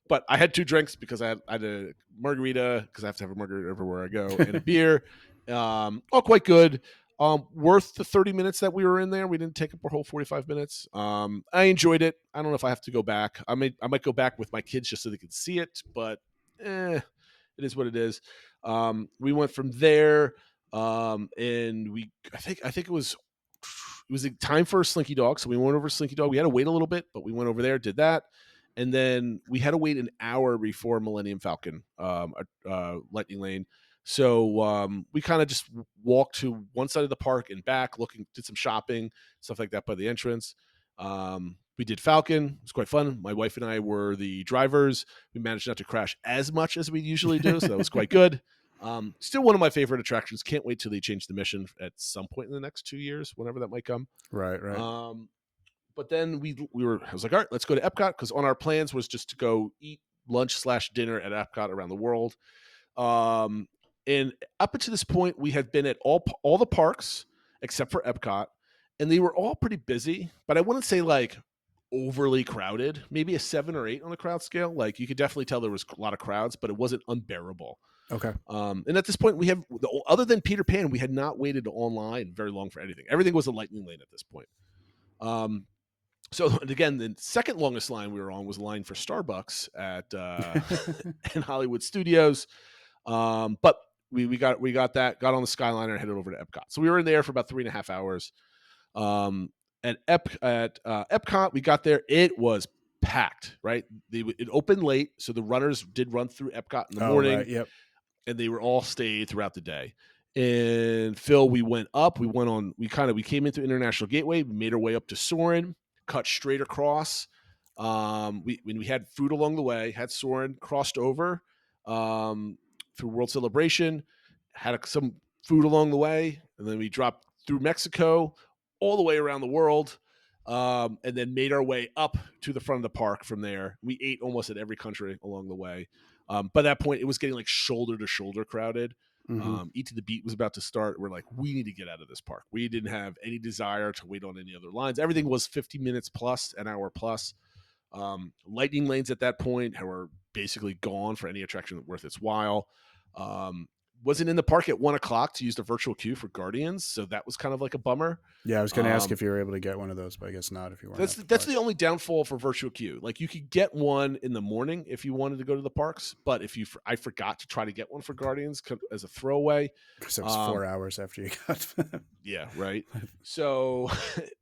But I had 2 drinks because I had a margarita because I have to have a margarita everywhere I go, and a beer. All quite good. Worth the 30 minutes that we were in there. We didn't take up our whole 45 minutes. I enjoyed it. I don't know if I have to go back. I might go back with my kids just so they can see it, but it is what it is. We went from there, and I think it was a time for a Slinky Dog, so we went over to Slinky Dog. We had to wait a little bit, but we went over there, did that, and then we had to wait an hour before Millennium Falcon lightning lane. So we kind of just walked to one side of the park and back, did some shopping, stuff like that by the entrance. We did Falcon. It was quite fun. My wife and I were the drivers. We managed not to crash as much as we usually do, so that was quite good. Still one of my favorite attractions. Can't wait till they change the mission at some point in the next 2 years, whenever that might come. Right. But then I was like, all right, let's go to Epcot, because on our plans was just to go eat lunch/dinner at Epcot around the world. And up until this point, we had been at all the parks except for Epcot, and they were all pretty busy, but I wouldn't say like overly crowded, maybe a 7 or 8 on the crowd scale. Like, you could definitely tell there was a lot of crowds, but it wasn't unbearable. Okay. And at this point, we have, other than Peter Pan, we had not waited online very long for anything. Everything was a lightning lane at this point. So again, the second longest line we were on was a line for Starbucks at in Hollywood Studios. But we got that, got on the Skyliner and headed over to Epcot. So we were in there for about 3.5 hours. At Epcot, we got there. It was packed, right? It opened late, so the runners did run through Epcot in the morning. Right, yep. And they were all stayed throughout the day. And Phil, we went up. We came into International Gateway. We made our way up to Soarin', cut straight across. We had food along the way. Had Soarin', crossed over through World Celebration, had some food along the way, and then we dropped through Mexico, all the way around the world. and then made our way up to the front of the park from there. We ate almost at every country along the way. By that point, it was getting like shoulder to shoulder crowded. Eat to the Beat was about to start. We're like, we need to get out of this park. We didn't have any desire to wait on any other lines. Everything was 50 minutes plus, an hour plus. Lightning lanes at that point were basically gone for any attraction worth its while. Wasn't in the park at 1:00 to use the virtual queue for Guardians, so that was kind of like a bummer. Yeah, I was going to ask if you were able to get one of those, but I guess not if you weren't. That's the only downfall for virtual queue. Like you could get one in the morning if you wanted to go to the parks, but I forgot to try to get one for Guardians as a throwaway. Because it was 4 hours after you got. Yeah, right. So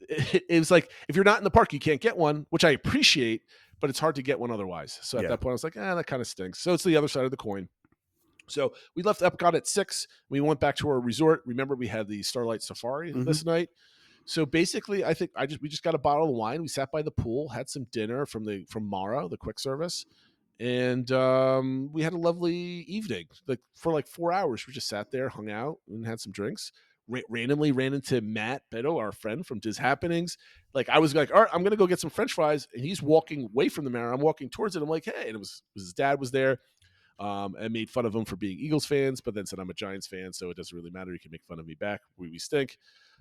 it was like if you're not in the park, you can't get one, which I appreciate, but it's hard to get one otherwise. So at that point, I was like, that kind of stinks. So it's the other side of the coin. So we left Epcot at 6. We went back to our resort. Remember, we had the Starlight Safari this night. So basically, I think we just got a bottle of wine. We sat by the pool, had some dinner from Mara, the quick service, and we had a lovely evening. Like for like 4 hours, we just sat there, hung out, and had some drinks. Randomly ran into Matt Beto, our friend from Diz Happenings. Like I was like, all right, I'm gonna go get some French fries, and he's walking away from the Mara. I'm walking towards it. I'm like, hey, and it was his dad was there. I made fun of him for being Eagles fans, but then said I'm a Giants fan, so it doesn't really matter. You can make fun of me back. We stink.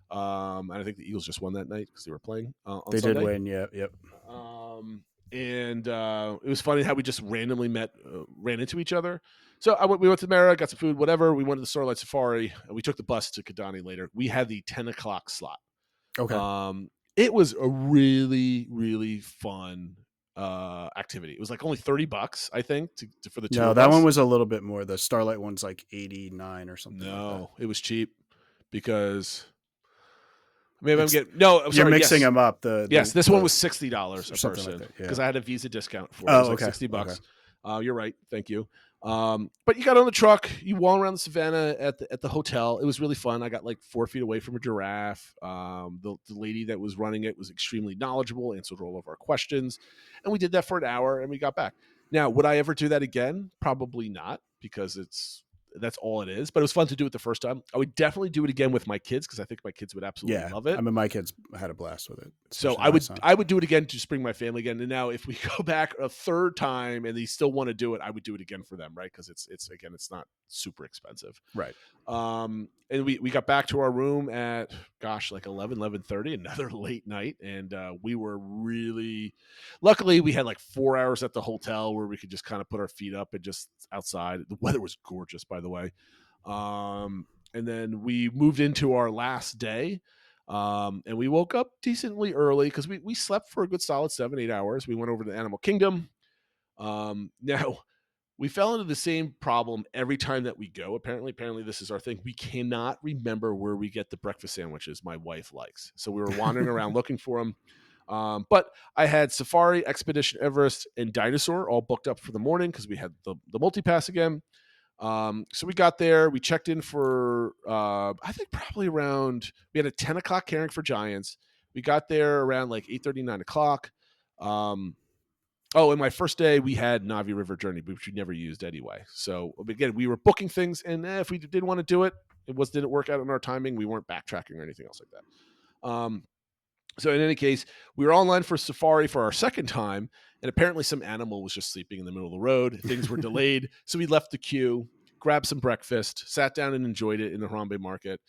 And I think the Eagles just won that night because they were playing on They Sunday. did win, yep. And it was funny how we just randomly ran into each other. So we went to Mara, got some food, whatever. We went to the Starlight Safari, and we took the bus to Kidani later. We had the 10:00 slot. Okay. It was a really, really fun activity. It was like only $30, I think, for the two. No, that one was a little bit more. The Starlight one's like 89 or something. No, it was cheap because maybe I'm getting I'm you're sorry, mixing yes. them up. This one was $60 a something person like because I had a Visa discount for it. Oh, It was like okay. $60. Okay. You're right. Thank you. But you got on the truck, you walk around the savannah at the hotel. It was really fun. I got like 4 feet away from a giraffe. The lady that was running it was extremely knowledgeable, answered all of our questions, and we did that for an hour and we got back. Now, would I ever do that again? Probably not, because that's all it is. But it was fun to do it the first time. I would definitely do it again with my kids because I think my kids would absolutely love it. I mean, my kids had a blast with it. So I would do it again to bring my family again. And now if we go back a third time and they still want to do it, I would do it again for them, right? Because it's not super expensive. Right. And we got back to our room at like 11:30, another late night, and we were really luckily we had like 4 hours at the hotel where we could just kind of put our feet up and just outside. The weather was gorgeous, by the way. And then we moved into our last day. And we woke up decently early because we slept for a good solid 7-8 hours. We went over to the Animal Kingdom. Now we fell into the same problem every time that we go. Apparently this is our thing. We cannot remember where we get the breakfast sandwiches my wife likes. So we were wandering around looking for them. But I had Safari, Expedition Everest, and Dinosaur all booked up for the morning because we had the multi-pass again. So we got there, we checked in for, I think probably around, we had a 10:00 Caring for Giants. We got there around like 8:30, 9:00. And my first day we had Navi River Journey, which we never used anyway. So again, we were booking things, and if we did want to do it, didn't work out in our timing. We weren't backtracking or anything else like that. So in any case, we were online for Safari for our second time, and apparently some animal was just sleeping in the middle of the road. Things were delayed, so we left the queue, grabbed some breakfast, sat down and enjoyed it in the Harambe Market.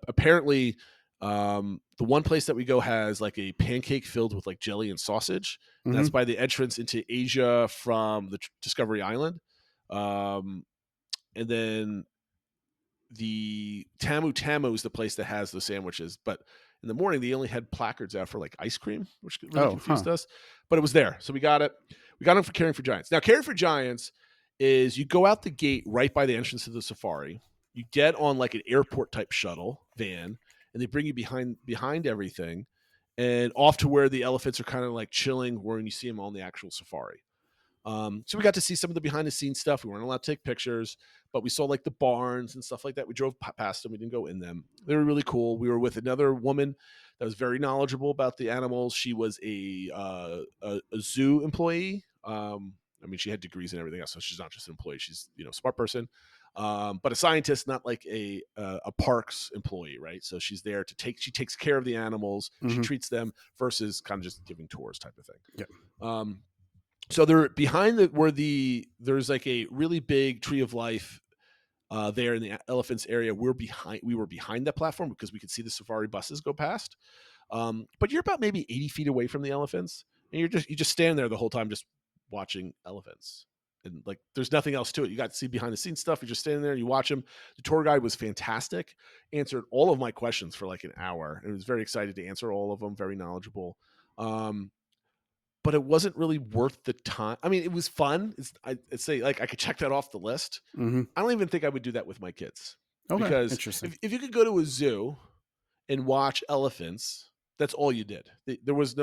Apparently, the one place that we go has like a pancake filled with like jelly and sausage. And that's by the entrance into Asia from the Discovery Island. And then the Tamu Tamu is the place that has the sandwiches, but in the morning they only had placards out for like ice cream, which really confused us, but it was there. So we got it. We got them for Caring for Giants. Now, Caring for Giants is you go out the gate right by the entrance to the safari. You get on like an airport type shuttle van, and they bring you behind everything and off to where the elephants are kind of like chilling, where you see them on the actual safari. So we got to see some of the behind the scenes stuff. We weren't allowed to take pictures, but we saw like the barns and stuff like that. We drove past them. We didn't go in them. They were really cool. We were with another woman that was very knowledgeable about the animals. She was a zoo employee. I mean, she had degrees and everything else, so she's not just an employee. She's, a smart person. but a scientist, not like a parks employee, right? So she's there she takes care of the animals, she treats them versus kind of just giving tours type of thing. Yeah. So they're behind there's like a really big tree of life there in the elephants area. We were behind that platform because we could see the safari buses go past. But you're about maybe 80 feet away from the elephants, and you just stand there the whole time just watching elephants. And like there's nothing else to it. You got to see behind the scenes stuff. You're just standing there, you watch them. The tour guide was fantastic, answered all of my questions for like an hour, and was very excited to answer all of them, very knowledgeable. But it wasn't really worth the time. I mean, it was fun. I'd say like I could check that off the list. I don't even think I would do that with my kids. Okay, because interesting. if you could go to a zoo and watch elephants, that's all you did. There was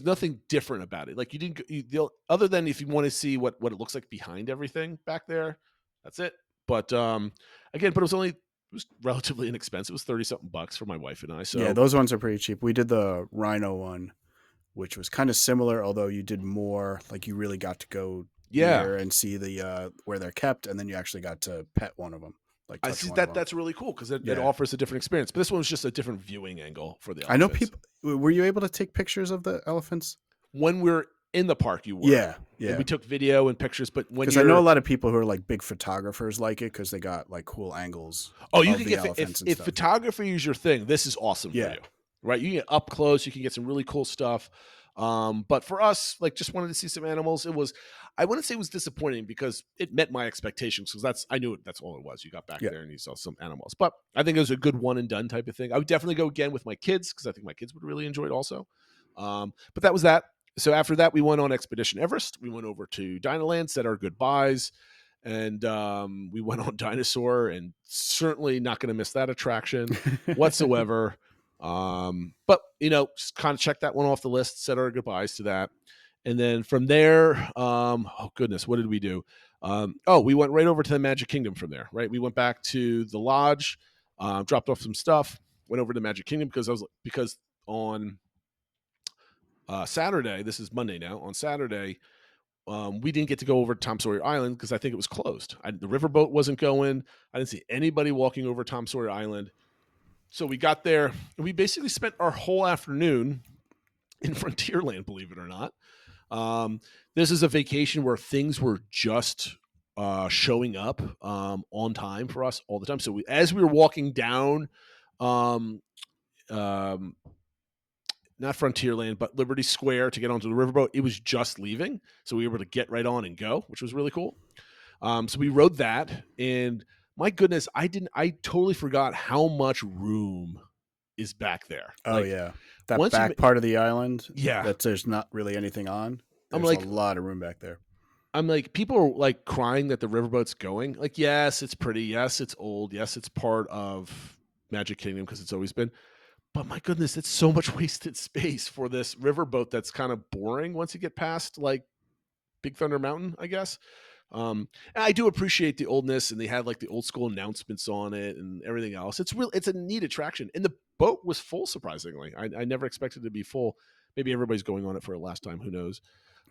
nothing different about it. Like you didn't, other than if you want to see what it looks like behind everything back there, that's it. But again, it was relatively inexpensive. It was $30-something for my wife and I. So yeah, those ones are pretty cheap. We did the rhino one, which was kind of similar, although you did more. Like you really got to go there and see the where they're kept, and then you actually got to pet one of them. Like I see that. That's really cool because it offers a different experience. But this one was just a different viewing angle for the elephants. I know people. Were you able to take pictures of the elephants when we're in the park? You were. Yeah. And we took video and pictures, but because I know a lot of people who are like big photographers like it because they got like cool angles. Oh, you can get if photography is your thing. This is awesome for you, right? You can get up close. You can get some really cool stuff. But for us, like just wanted to see some animals. I wouldn't say it was disappointing because it met my expectations because I knew that's all it was. You got back there and you saw some animals, but I think it was a good one and done type of thing. I would definitely go again with my kids because I think my kids would really enjoy it also. But that was that. So after that, we went on Expedition Everest. We went over to Dinoland, said our goodbyes, and we went on Dinosaur, and certainly not going to miss that attraction whatsoever. But just kind of check that one off the list, said our goodbyes to that. And then from there, oh goodness, what did we do? We went right over to the Magic Kingdom from there, right? We went back to the lodge, dropped off some stuff, went over to Magic Kingdom because on Saturday, this is Monday now, on Saturday, we didn't get to go over to Tom Sawyer Island because I think it was closed. The riverboat wasn't going. I didn't see anybody walking over Tom Sawyer Island. So we got there and we basically spent our whole afternoon in Frontierland, believe it or not. This is a vacation where things were just showing up on time for us all the time. So as we were walking down, not Frontierland, but Liberty Square to get onto the riverboat, it was just leaving. So we were able to get right on and go, which was really cool. So we rode that, and my goodness, I totally forgot how much room is back there. Oh, yeah. That back part of the island. Yeah. That there's not really anything on. There's a lot of room back there. I'm like, people are like crying that the riverboat's going. Like, yes, it's pretty. Yes, it's old. Yes, it's part of Magic Kingdom because it's always been. But my goodness, it's so much wasted space for this riverboat that's kind of boring once you get past like Big Thunder Mountain, I guess. And I do appreciate the oldness, and they had like the old school announcements on it and everything else. It's a neat attraction, and the boat was full. Surprisingly, I never expected it to be full. Maybe everybody's going on it for a last time. Who knows?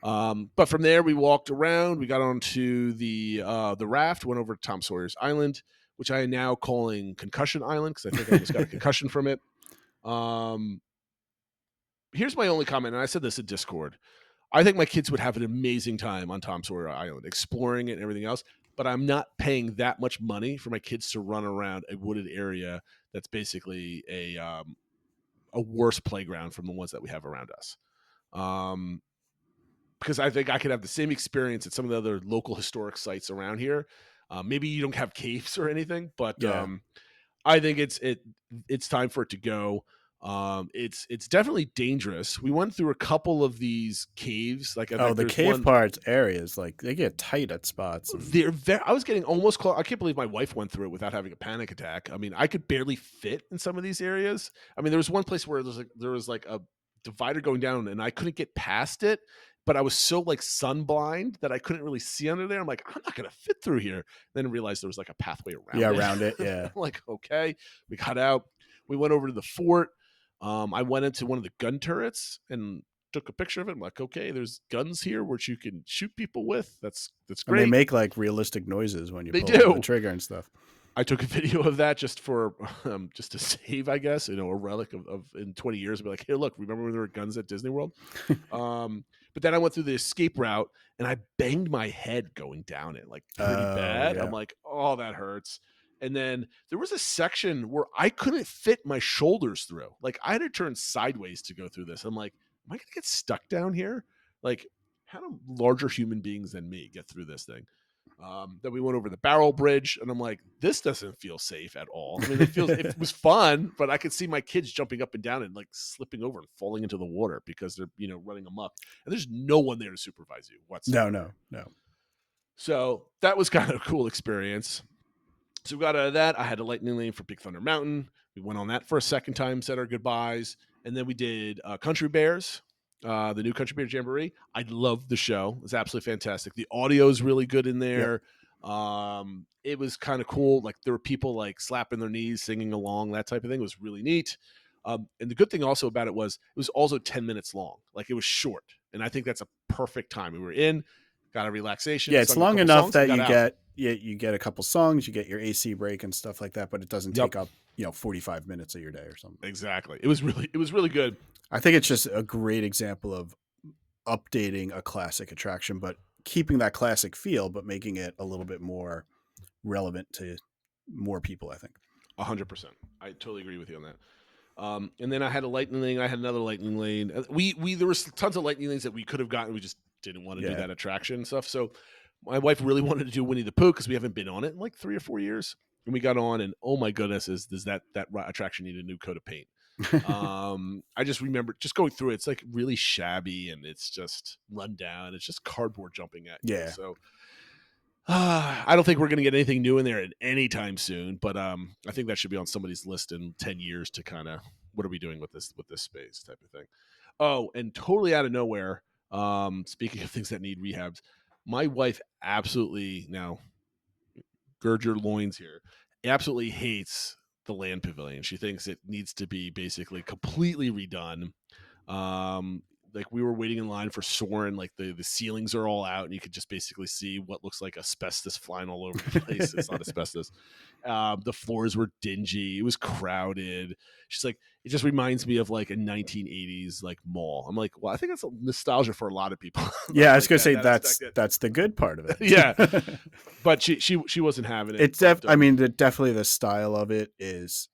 But from there, we walked around. We got onto the raft. Went over to Tom Sawyer's Island, which I am now calling Concussion Island because I think I just got a concussion from it. Here's my only comment, and I said this in Discord. I think my kids would have an amazing time on Tom Sawyer Island, exploring it and everything else, but I'm not paying that much money for my kids to run around a wooded area that's basically a worse playground from the ones that we have around us. Because I think I could have the same experience at some of the other local historic sites around here. Maybe you don't have caves or anything, but I think it's time for it to go. It's definitely dangerous. We went through a couple of these caves. Like the cave parts areas, like they get tight at spots. I was getting almost close. I can't believe my wife went through it without having a panic attack. I mean, I could barely fit in some of these areas. I mean, there was one place where there was like a divider going down, and I couldn't get past it. But I was so like sun blind that I couldn't really see under there. I'm like, I'm not gonna fit through here. Then I realized there was like a pathway around. Yeah, around it. Yeah. I'm like, okay. We got out. We went over to the fort. I went into one of the gun turrets, and took a picture of it. I'm like, okay, there's guns here which you can shoot people with. That's And great. they make like realistic noises when you They pull do. the trigger and stuff. I took a video of that just for just to save, I guess, a relic of in 20 years. I'll be like, hey, look, remember when there were guns at Disney World? But then I went through the escape route and I banged my head going down it like pretty bad. Yeah. I'm like, oh, that hurts. And then there was a section where I couldn't fit my shoulders through. Like I had to turn sideways to go through this. I'm like, am I going to get stuck down here? Like, how do larger human beings than me get through this thing? Then we went over the barrel bridge, and I'm like, this doesn't feel safe at all. I mean, it was fun, but I could see my kids jumping up and down and like slipping over and falling into the water because they're running amok, and there's no one there to supervise you whatsoever. No. So that was kind of a cool experience. So we got out of that. I had a lightning lane for Big Thunder Mountain. We went on that for a second time, said our goodbyes, and then we did Country Bears. The new Country Bear Jamboree. I love the show. It's absolutely fantastic. The audio is really good in there. Yep. It was kind of cool. Like there were people like slapping their knees, singing along, that type of thing. It was really neat. And the good thing also about it was also 10 minutes long. Like it was short. And I think that's a perfect time. We were in, got a relaxation. Yeah, it's long enough that you get a couple songs, you get your AC break and stuff like that, but it doesn't take up 45 minutes of your day or something. Exactly. It was really good. I think it's just a great example of updating a classic attraction, but keeping that classic feel, but making it a little bit more relevant to more people, I think. 100%. I totally agree with you on that. And then I had a lightning lane. I had another lightning lane. There was tons of lightning lanes that we could have gotten. We just didn't want to do that attraction and stuff. So my wife really wanted to do Winnie the Pooh because we haven't been on it in like 3 or 4 years. And we got on, and oh my goodness, does that attraction need a new coat of paint? I just remember just going through it. It's like really shabby and it's just run down. It's just cardboard jumping at you. Yeah. So I don't think we're going to get anything new in there at any time soon, but I think that should be on somebody's list in 10 years to kind of, what are we doing with this space type of thing. Oh, and totally out of nowhere, speaking of things that need rehabs, my wife absolutely, now gird your loins here, absolutely hates the land pavilion. She thinks it needs to be basically completely redone. Like we were waiting in line for Soarin', like the ceilings are all out and you could just basically see what looks like asbestos flying all over the place. It's not asbestos. The floors were dingy. It was crowded. She's like, it just reminds me of like a 1980s like mall. I'm like, well, I think that's a nostalgia for a lot of people. Yeah, I was going to say that's the good part of it. Yeah. But she wasn't having it. It's definitely the style of it is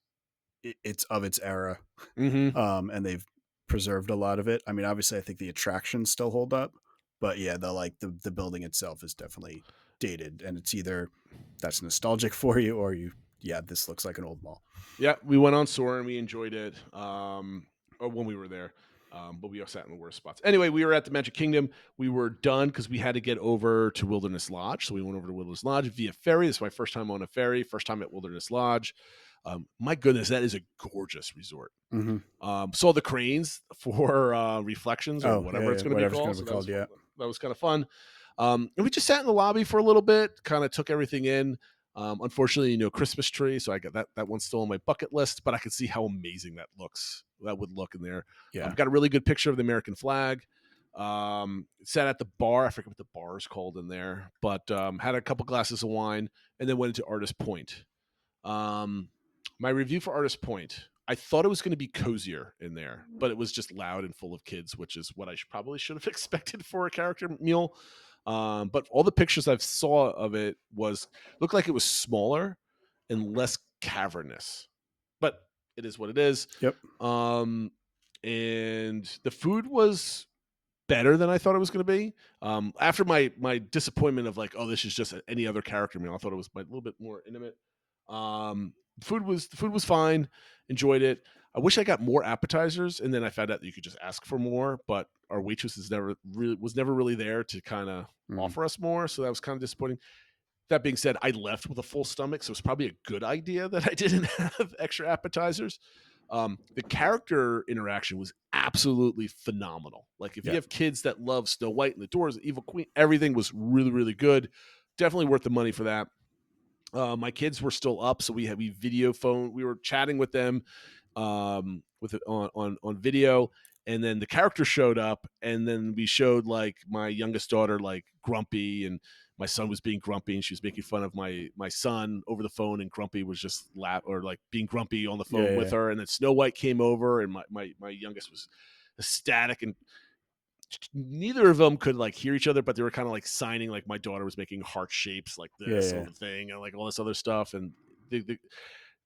it's of its era. Mm-hmm. And they've preserved a lot of it. I mean, obviously I think the attractions still hold up, but yeah, the building itself is definitely dated, and it's either that's nostalgic for you or this looks like an old mall. Yeah, we went on Soarin', we enjoyed it when we were there, but we all sat in the worst spots. Anyway, we were at the Magic Kingdom. We were done because we had to get over to Wilderness Lodge, so we went over to Wilderness Lodge via ferry. This is my first time on a ferry, first time at Wilderness Lodge. My goodness, that is a gorgeous resort. Mm-hmm. Saw the cranes for reflections or whatever it's going to be called. That was kind of fun. And we just sat in the lobby for a little bit, kind of took everything in. Unfortunately, Christmas tree, so I got that one's still on my bucket list, but I could see how amazing that would look in there. Yeah. Got a really good picture of the American flag. Sat at the bar. I forget what the bar is called in there, but had a couple glasses of wine and then went into Artist Point. My review for Artist Point, I thought it was going to be cozier in there, but it was just loud and full of kids, which is what I probably should have expected for a character mule. But all the pictures I've saw of it looked like it was smaller and less cavernous, but it is what it is. Yep. And the food was better than I thought it was going to be. After my disappointment of like, oh, this is just any other character meal, I thought it was a little bit more intimate. The food was fine. Enjoyed it. I wish I got more appetizers, and then I found out that you could just ask for more, but our waitress was never really there to kind of offer us more, so that was kind of disappointing. That being said, I left with a full stomach, so it's probably a good idea that I didn't have extra appetizers. The character interaction was absolutely phenomenal. Like if you have kids that love Snow White and the Doors, the Evil Queen, everything was really, really good. Definitely worth the money for that. My kids were still up, so we video phone. We were chatting with them on video, And then the character showed up, and then we showed like my youngest daughter like grumpy, and my son was being grumpy, and she was making fun of my son over the phone, and Grumpy was just being grumpy on the phone with her. And then Snow White came over, and my youngest was ecstatic, and neither of them could like hear each other, but they were kind of like signing, like my daughter was making heart shapes like this sort of thing, and like all this other stuff, and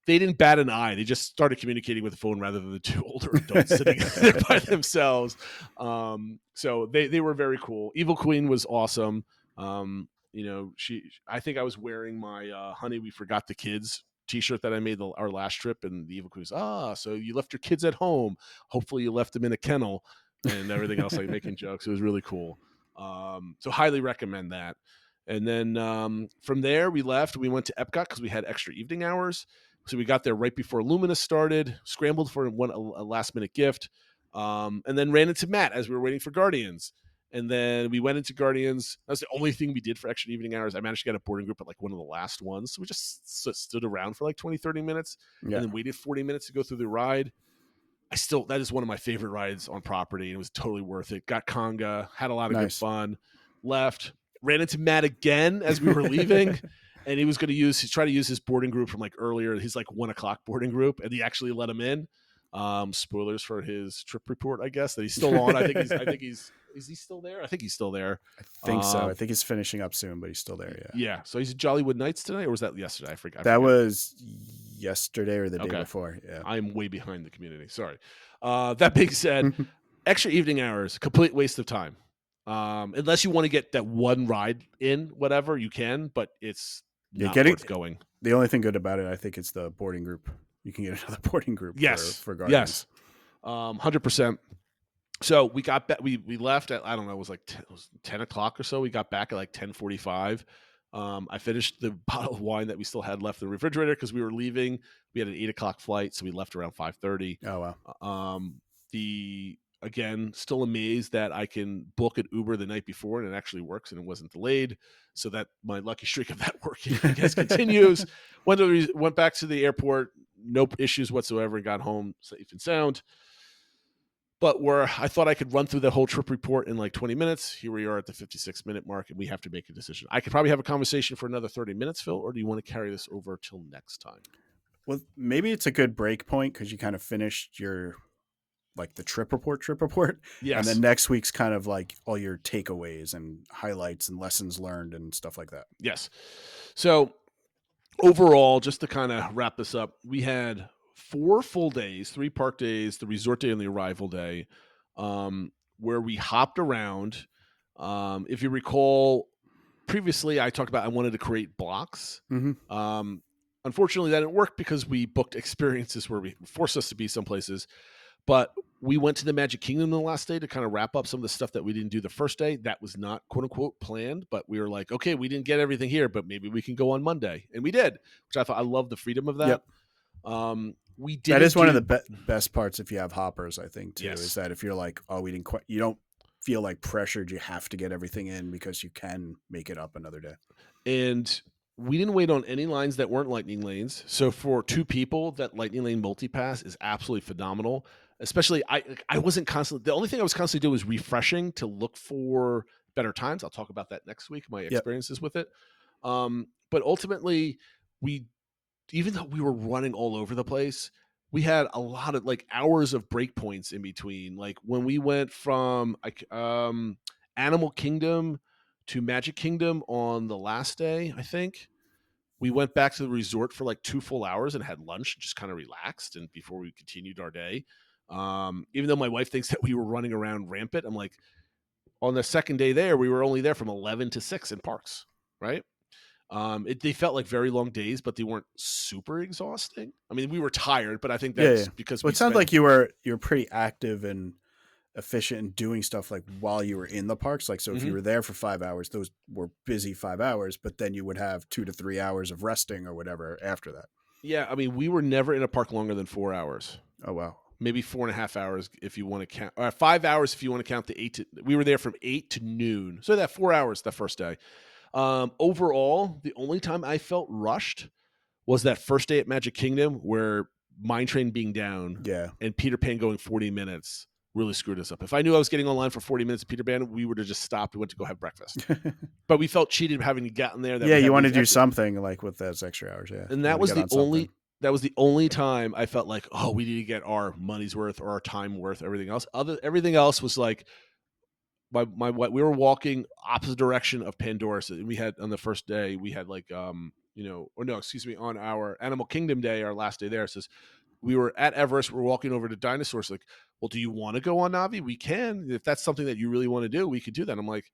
they didn't bat an eye. They just started communicating with the phone rather than the two older adults sitting there by themselves. So they were very cool. Evil Queen was awesome. I think I was wearing my Honey, We Forgot the Kids t-shirt that I made our last trip, and the Evil Queen was, so you left your kids at home. Hopefully you left them in a kennel, and everything else, like making jokes. It was really cool. So highly recommend that. And then from there we left. We went to Epcot because we had extra evening hours. So we got there right before Lumina started, scrambled for a last-minute gift, and then ran into Matt as we were waiting for Guardians. And then we went into Guardians. That was the only thing we did for extra evening hours. I managed to get a boarding group at like one of the last ones. So we just stood around for like 20, 30 minutes and then waited 40 minutes to go through the ride. That is one of my favorite rides on property. And it was totally worth it. Got conga, had a lot of good fun, left, ran into Matt again as we were leaving. And he was going to try to use his boarding group from like earlier, his like 1 o'clock boarding group, and he actually let him in. Spoilers for his trip report, I guess, that he's still on. Is he still there? I think he's still there. I think so. I think he's finishing up soon, but he's still there. Yeah. Yeah. So he's at Jollywood Nights tonight, or was that yesterday? I forgot. That was yesterday or the day before. Yeah. I'm way behind the community. Sorry. That being said, extra evening hours, complete waste of time. Unless you want to get that one ride in, whatever, you can, but it's not worth going. The only thing good about it, I think, is the boarding group. You can get another boarding group for Guardians. Yes. 100%. So we got back, we left at, I don't know, it was 10 o'clock or so. We got back at like 10:45. I finished the bottle of wine that we still had left in the refrigerator because we were leaving. We had an 8 o'clock flight, so we left around 5:30. Oh, wow. Again, still amazed that I can book an Uber the night before and it actually works and it wasn't delayed. So that my lucky streak of that working, I guess, continues. Went back to the airport, no issues whatsoever, and got home safe and sound. But where I thought I could run through the whole trip report in like 20 minutes, here we are at the 56-minute mark, and we have to make a decision. I could probably have a conversation for another 30 minutes, Phil, or do you want to carry this over till next time? Well, maybe it's a good break point because you kind of finished your the trip report. Yes. And then next week's kind of like all your takeaways and highlights and lessons learned and stuff like that. Yes. So overall, just to kind of wrap this up, we had 4 full days, 3 park days, the resort day and the arrival day, where we hopped around. If you recall, previously I talked about I wanted to create blocks. Mm-hmm. Unfortunately, that didn't work because we booked experiences where we forced us to be some places. But we went to the Magic Kingdom the last day to kind of wrap up some of the stuff that we didn't do the first day. That was not, quote unquote, planned, but we were like, okay, we didn't get everything here, but maybe we can go on Monday. And we did, which I thought, I love the freedom of that. Yep. We did. That is one of the best parts if you have hoppers, I think, too, Yes. is that if you're like, oh, we didn't quite, you don't feel like pressured. You have to get everything in because you can make it up another day. And we didn't wait on any lines that weren't lightning lanes. So for 2 people, that lightning lane multipass is absolutely phenomenal. Especially, I wasn't constantly, the only thing I was constantly doing was refreshing to look for better times. I'll talk about that next week, my experiences with it. But ultimately, even though we were running all over the place, we had a lot of hours of break points in between. Like when we went from Animal Kingdom to Magic Kingdom on the last day, I think we went back to the resort for 2 full hours and had lunch, just kind of relaxed. And before we continued our day, even though my wife thinks that we were running around rampant, I'm like, on the second day there, we were only there from 11 to 6 in parks, right? They felt like very long days, but they weren't super exhausting. I mean, we were tired, but I think that's because it sounds like you were pretty active and efficient in doing stuff while you were in the parks. So if you were there for 5 hours, those were busy 5 hours, but then you would have 2 to 3 hours of resting or whatever after that. Yeah, I mean, we were never in a park longer than 4 hours. Oh, wow. Maybe 4.5 hours if you want to count, or 5 hours if you want to count the 8 to. We were there from 8 to noon, so that 4 hours the first day. Overall, the only time I felt rushed was that first day at Magic Kingdom, where Mine Train being down, yeah, and Peter Pan going 40 minutes. really screwed us up. If I knew I was getting online for 40 minutes of Peter Pan, we would have just stopped and went to go have breakfast. But we felt cheated having gotten there. Yeah, you want to do something like with those extra hours. Yeah, and that was the only. That was the only time I felt like, oh, we need to get our money's worth or our time worth. Everything else was like, we were walking opposite direction of Pandora's, and we had on the first day we had like on our Animal Kingdom day, our last day there, it says we were at Everest, we're walking over to dinosaurs, like, well, do you want to go on Navi? We can, if that's something that you really want to do, we could do that. I'm like,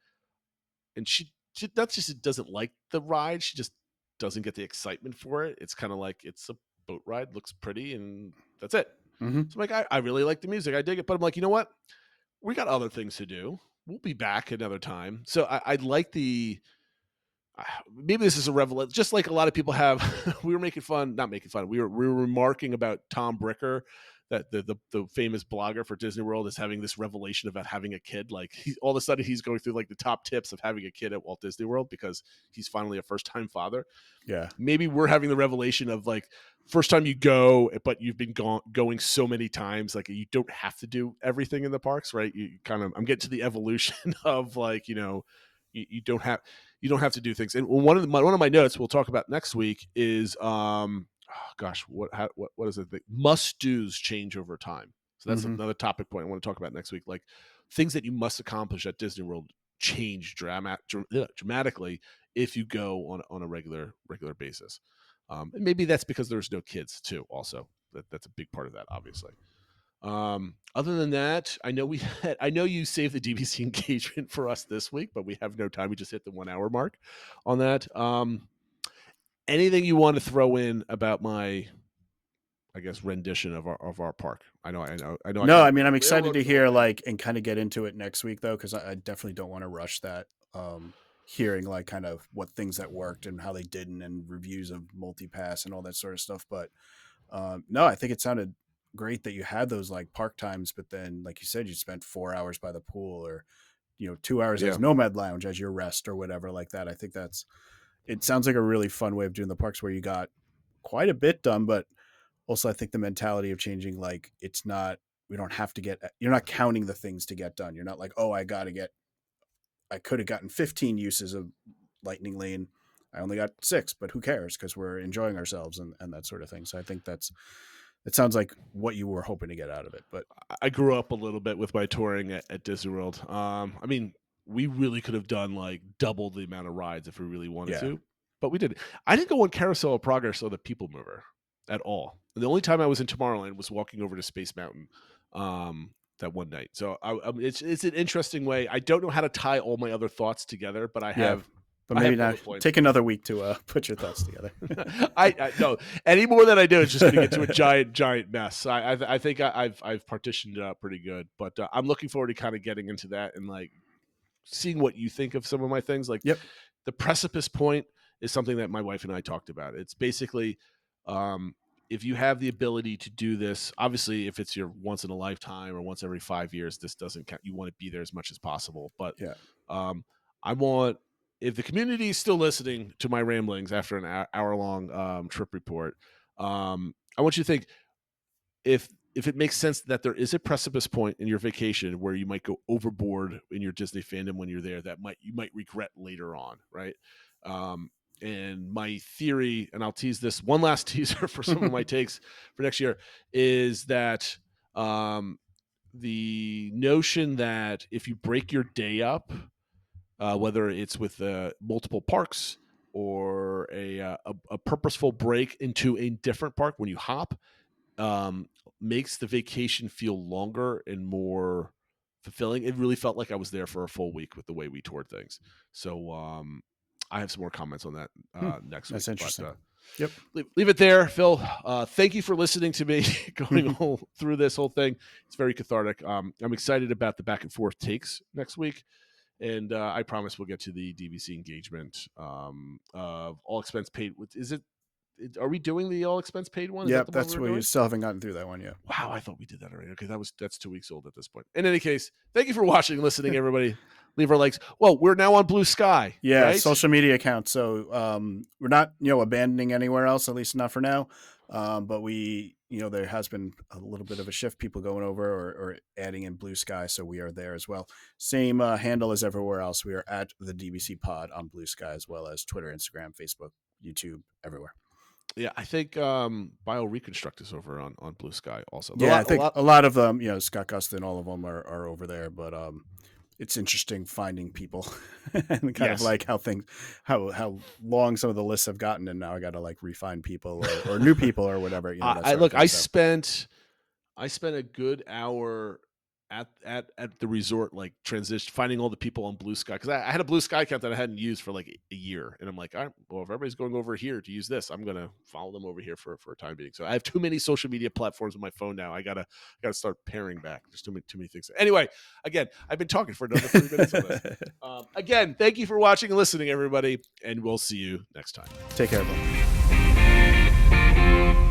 and she that's just, it doesn't like the ride, she just doesn't get the excitement for it. It's kind of like, it's a boat ride, looks pretty, and that's it. Mm-hmm. So I'm like, I really like the music, I dig it, but I'm like, you know what, we got other things to do, we'll be back another time. So I like the maybe this is a revelation, just like a lot of people have. We were we were remarking about Tom Bricker, that the famous blogger for Disney World is having this revelation about having a kid. Like all of a sudden he's going through like the top tips of having a kid at Walt Disney World because he's finally a first-time father. Yeah. Maybe we're having the revelation of like, first time you go, but you've been going so many times, like you don't have to do everything in the parks, right? I'm getting to the evolution of like, you don't have to do things. And one of my notes we'll talk about next week is what is it? Must-dos change over time. So that's another topic point I want to talk about next week. Like things that you must accomplish at Disney World change dramatically if you go on a regular basis. And maybe that's because there's no kids too. Also, that's a big part of that, obviously. Other than that, I know you saved the DVC engagement for us this week, but we have no time. We just hit the 1 hour mark on that. Anything you want to throw in about my, I guess, rendition of our park? I know. No, I mean, I'm excited to hear and kind of get into it next week though, because I definitely don't want to rush that. Hearing like kind of what things that worked and how they didn't, and reviews of multipass and all that sort of stuff. But no, I think it sounded great that you had those like park times, but then like you said, you spent 4 hours by the pool, or 2 hours as Nomad Lounge as your rest or whatever like that. I think it sounds like a really fun way of doing the parks where you got quite a bit done, but also I think the mentality of changing, like you're not counting the things to get done. You're not like, oh, I could have gotten 15 uses of Lightning Lane. I only got 6, but who cares? Because we're enjoying ourselves and that sort of thing. So I think it sounds like what you were hoping to get out of it. But I grew up a little bit with my touring at Disney World. I mean, we really could have done like double the amount of rides if we really wanted to, but we didn't. I didn't go on Carousel of Progress or the People Mover at all. And the only time I was in Tomorrowland was walking over to Space Mountain that one night. So it's an interesting way. I don't know how to tie all my other thoughts together, but I have. But maybe not. Take another week to put your thoughts together. I no, any more than I do, it's just going to get to a giant mess. I think I've partitioned it out pretty good, but I'm looking forward to kind of getting into that and like seeing what you think of some of my things. Like the precipice point is something that my wife and I talked about. It's basically if you have the ability to do this, obviously if it's your once in a lifetime or once every 5 years, this doesn't count. You want to be there as much as possible. But I want, if the community is still listening to my ramblings after an hour-long trip report, I want you to think if it makes sense that there is a precipice point in your vacation where you might go overboard in your Disney fandom when you're there, that you might regret later on, right? And my theory, and I'll tease this one last teaser for some of my takes for next year, is that the notion that if you break your day up, whether it's with multiple parks or a purposeful break into a different park when you hop, makes the vacation feel longer and more fulfilling. It really felt like I was there for a full week with the way we toured things. So I have some more comments on that next week. That's interesting. But, leave it there, Phil. Thank you for listening to me going through this whole thing. It's very cathartic. I'm excited about the back and forth takes next week. And I promise we'll get to the DVC engagement of all expense paid. Are we doing the all expense paid one? Yeah, that's where you still haven't gotten through that one yet. Wow, I thought we did that already. Okay, that's 2 weeks old at this point. In any case, thank you for watching and listening, everybody. Leave our likes. Well, we're now on Blue Sky. Yeah, right? Social media accounts. So we're not abandoning anywhere else, at least not for now. But we there has been a little bit of a shift, people going over or adding in Blue Sky. So we are there as well. Same handle as everywhere else. We are at the DBC Pod on Blue Sky, as well as Twitter, Instagram, Facebook, YouTube, everywhere. Yeah, I think BioReconstruct is over on Blue Sky also. I think a lot of them, Scott Gustin, all of them are over there. But it's interesting finding people and kind of like how long some of the lists have gotten, and now I got to like refine people or new people or whatever. I spent a good hour at the resort, like finding all the people on Blue Sky, because I had a Blue Sky account that I hadn't used for like a year, and I'm like, all right, well, if everybody's going over here to use this, I'm gonna follow them over here for a time being. So I have too many social media platforms on my phone now. I gotta start paring back. There's too many things. Anyway, again, I've been talking for another 3 minutes on this. Again, thank you for watching and listening, everybody, and we'll see you next time. Take care, everyone.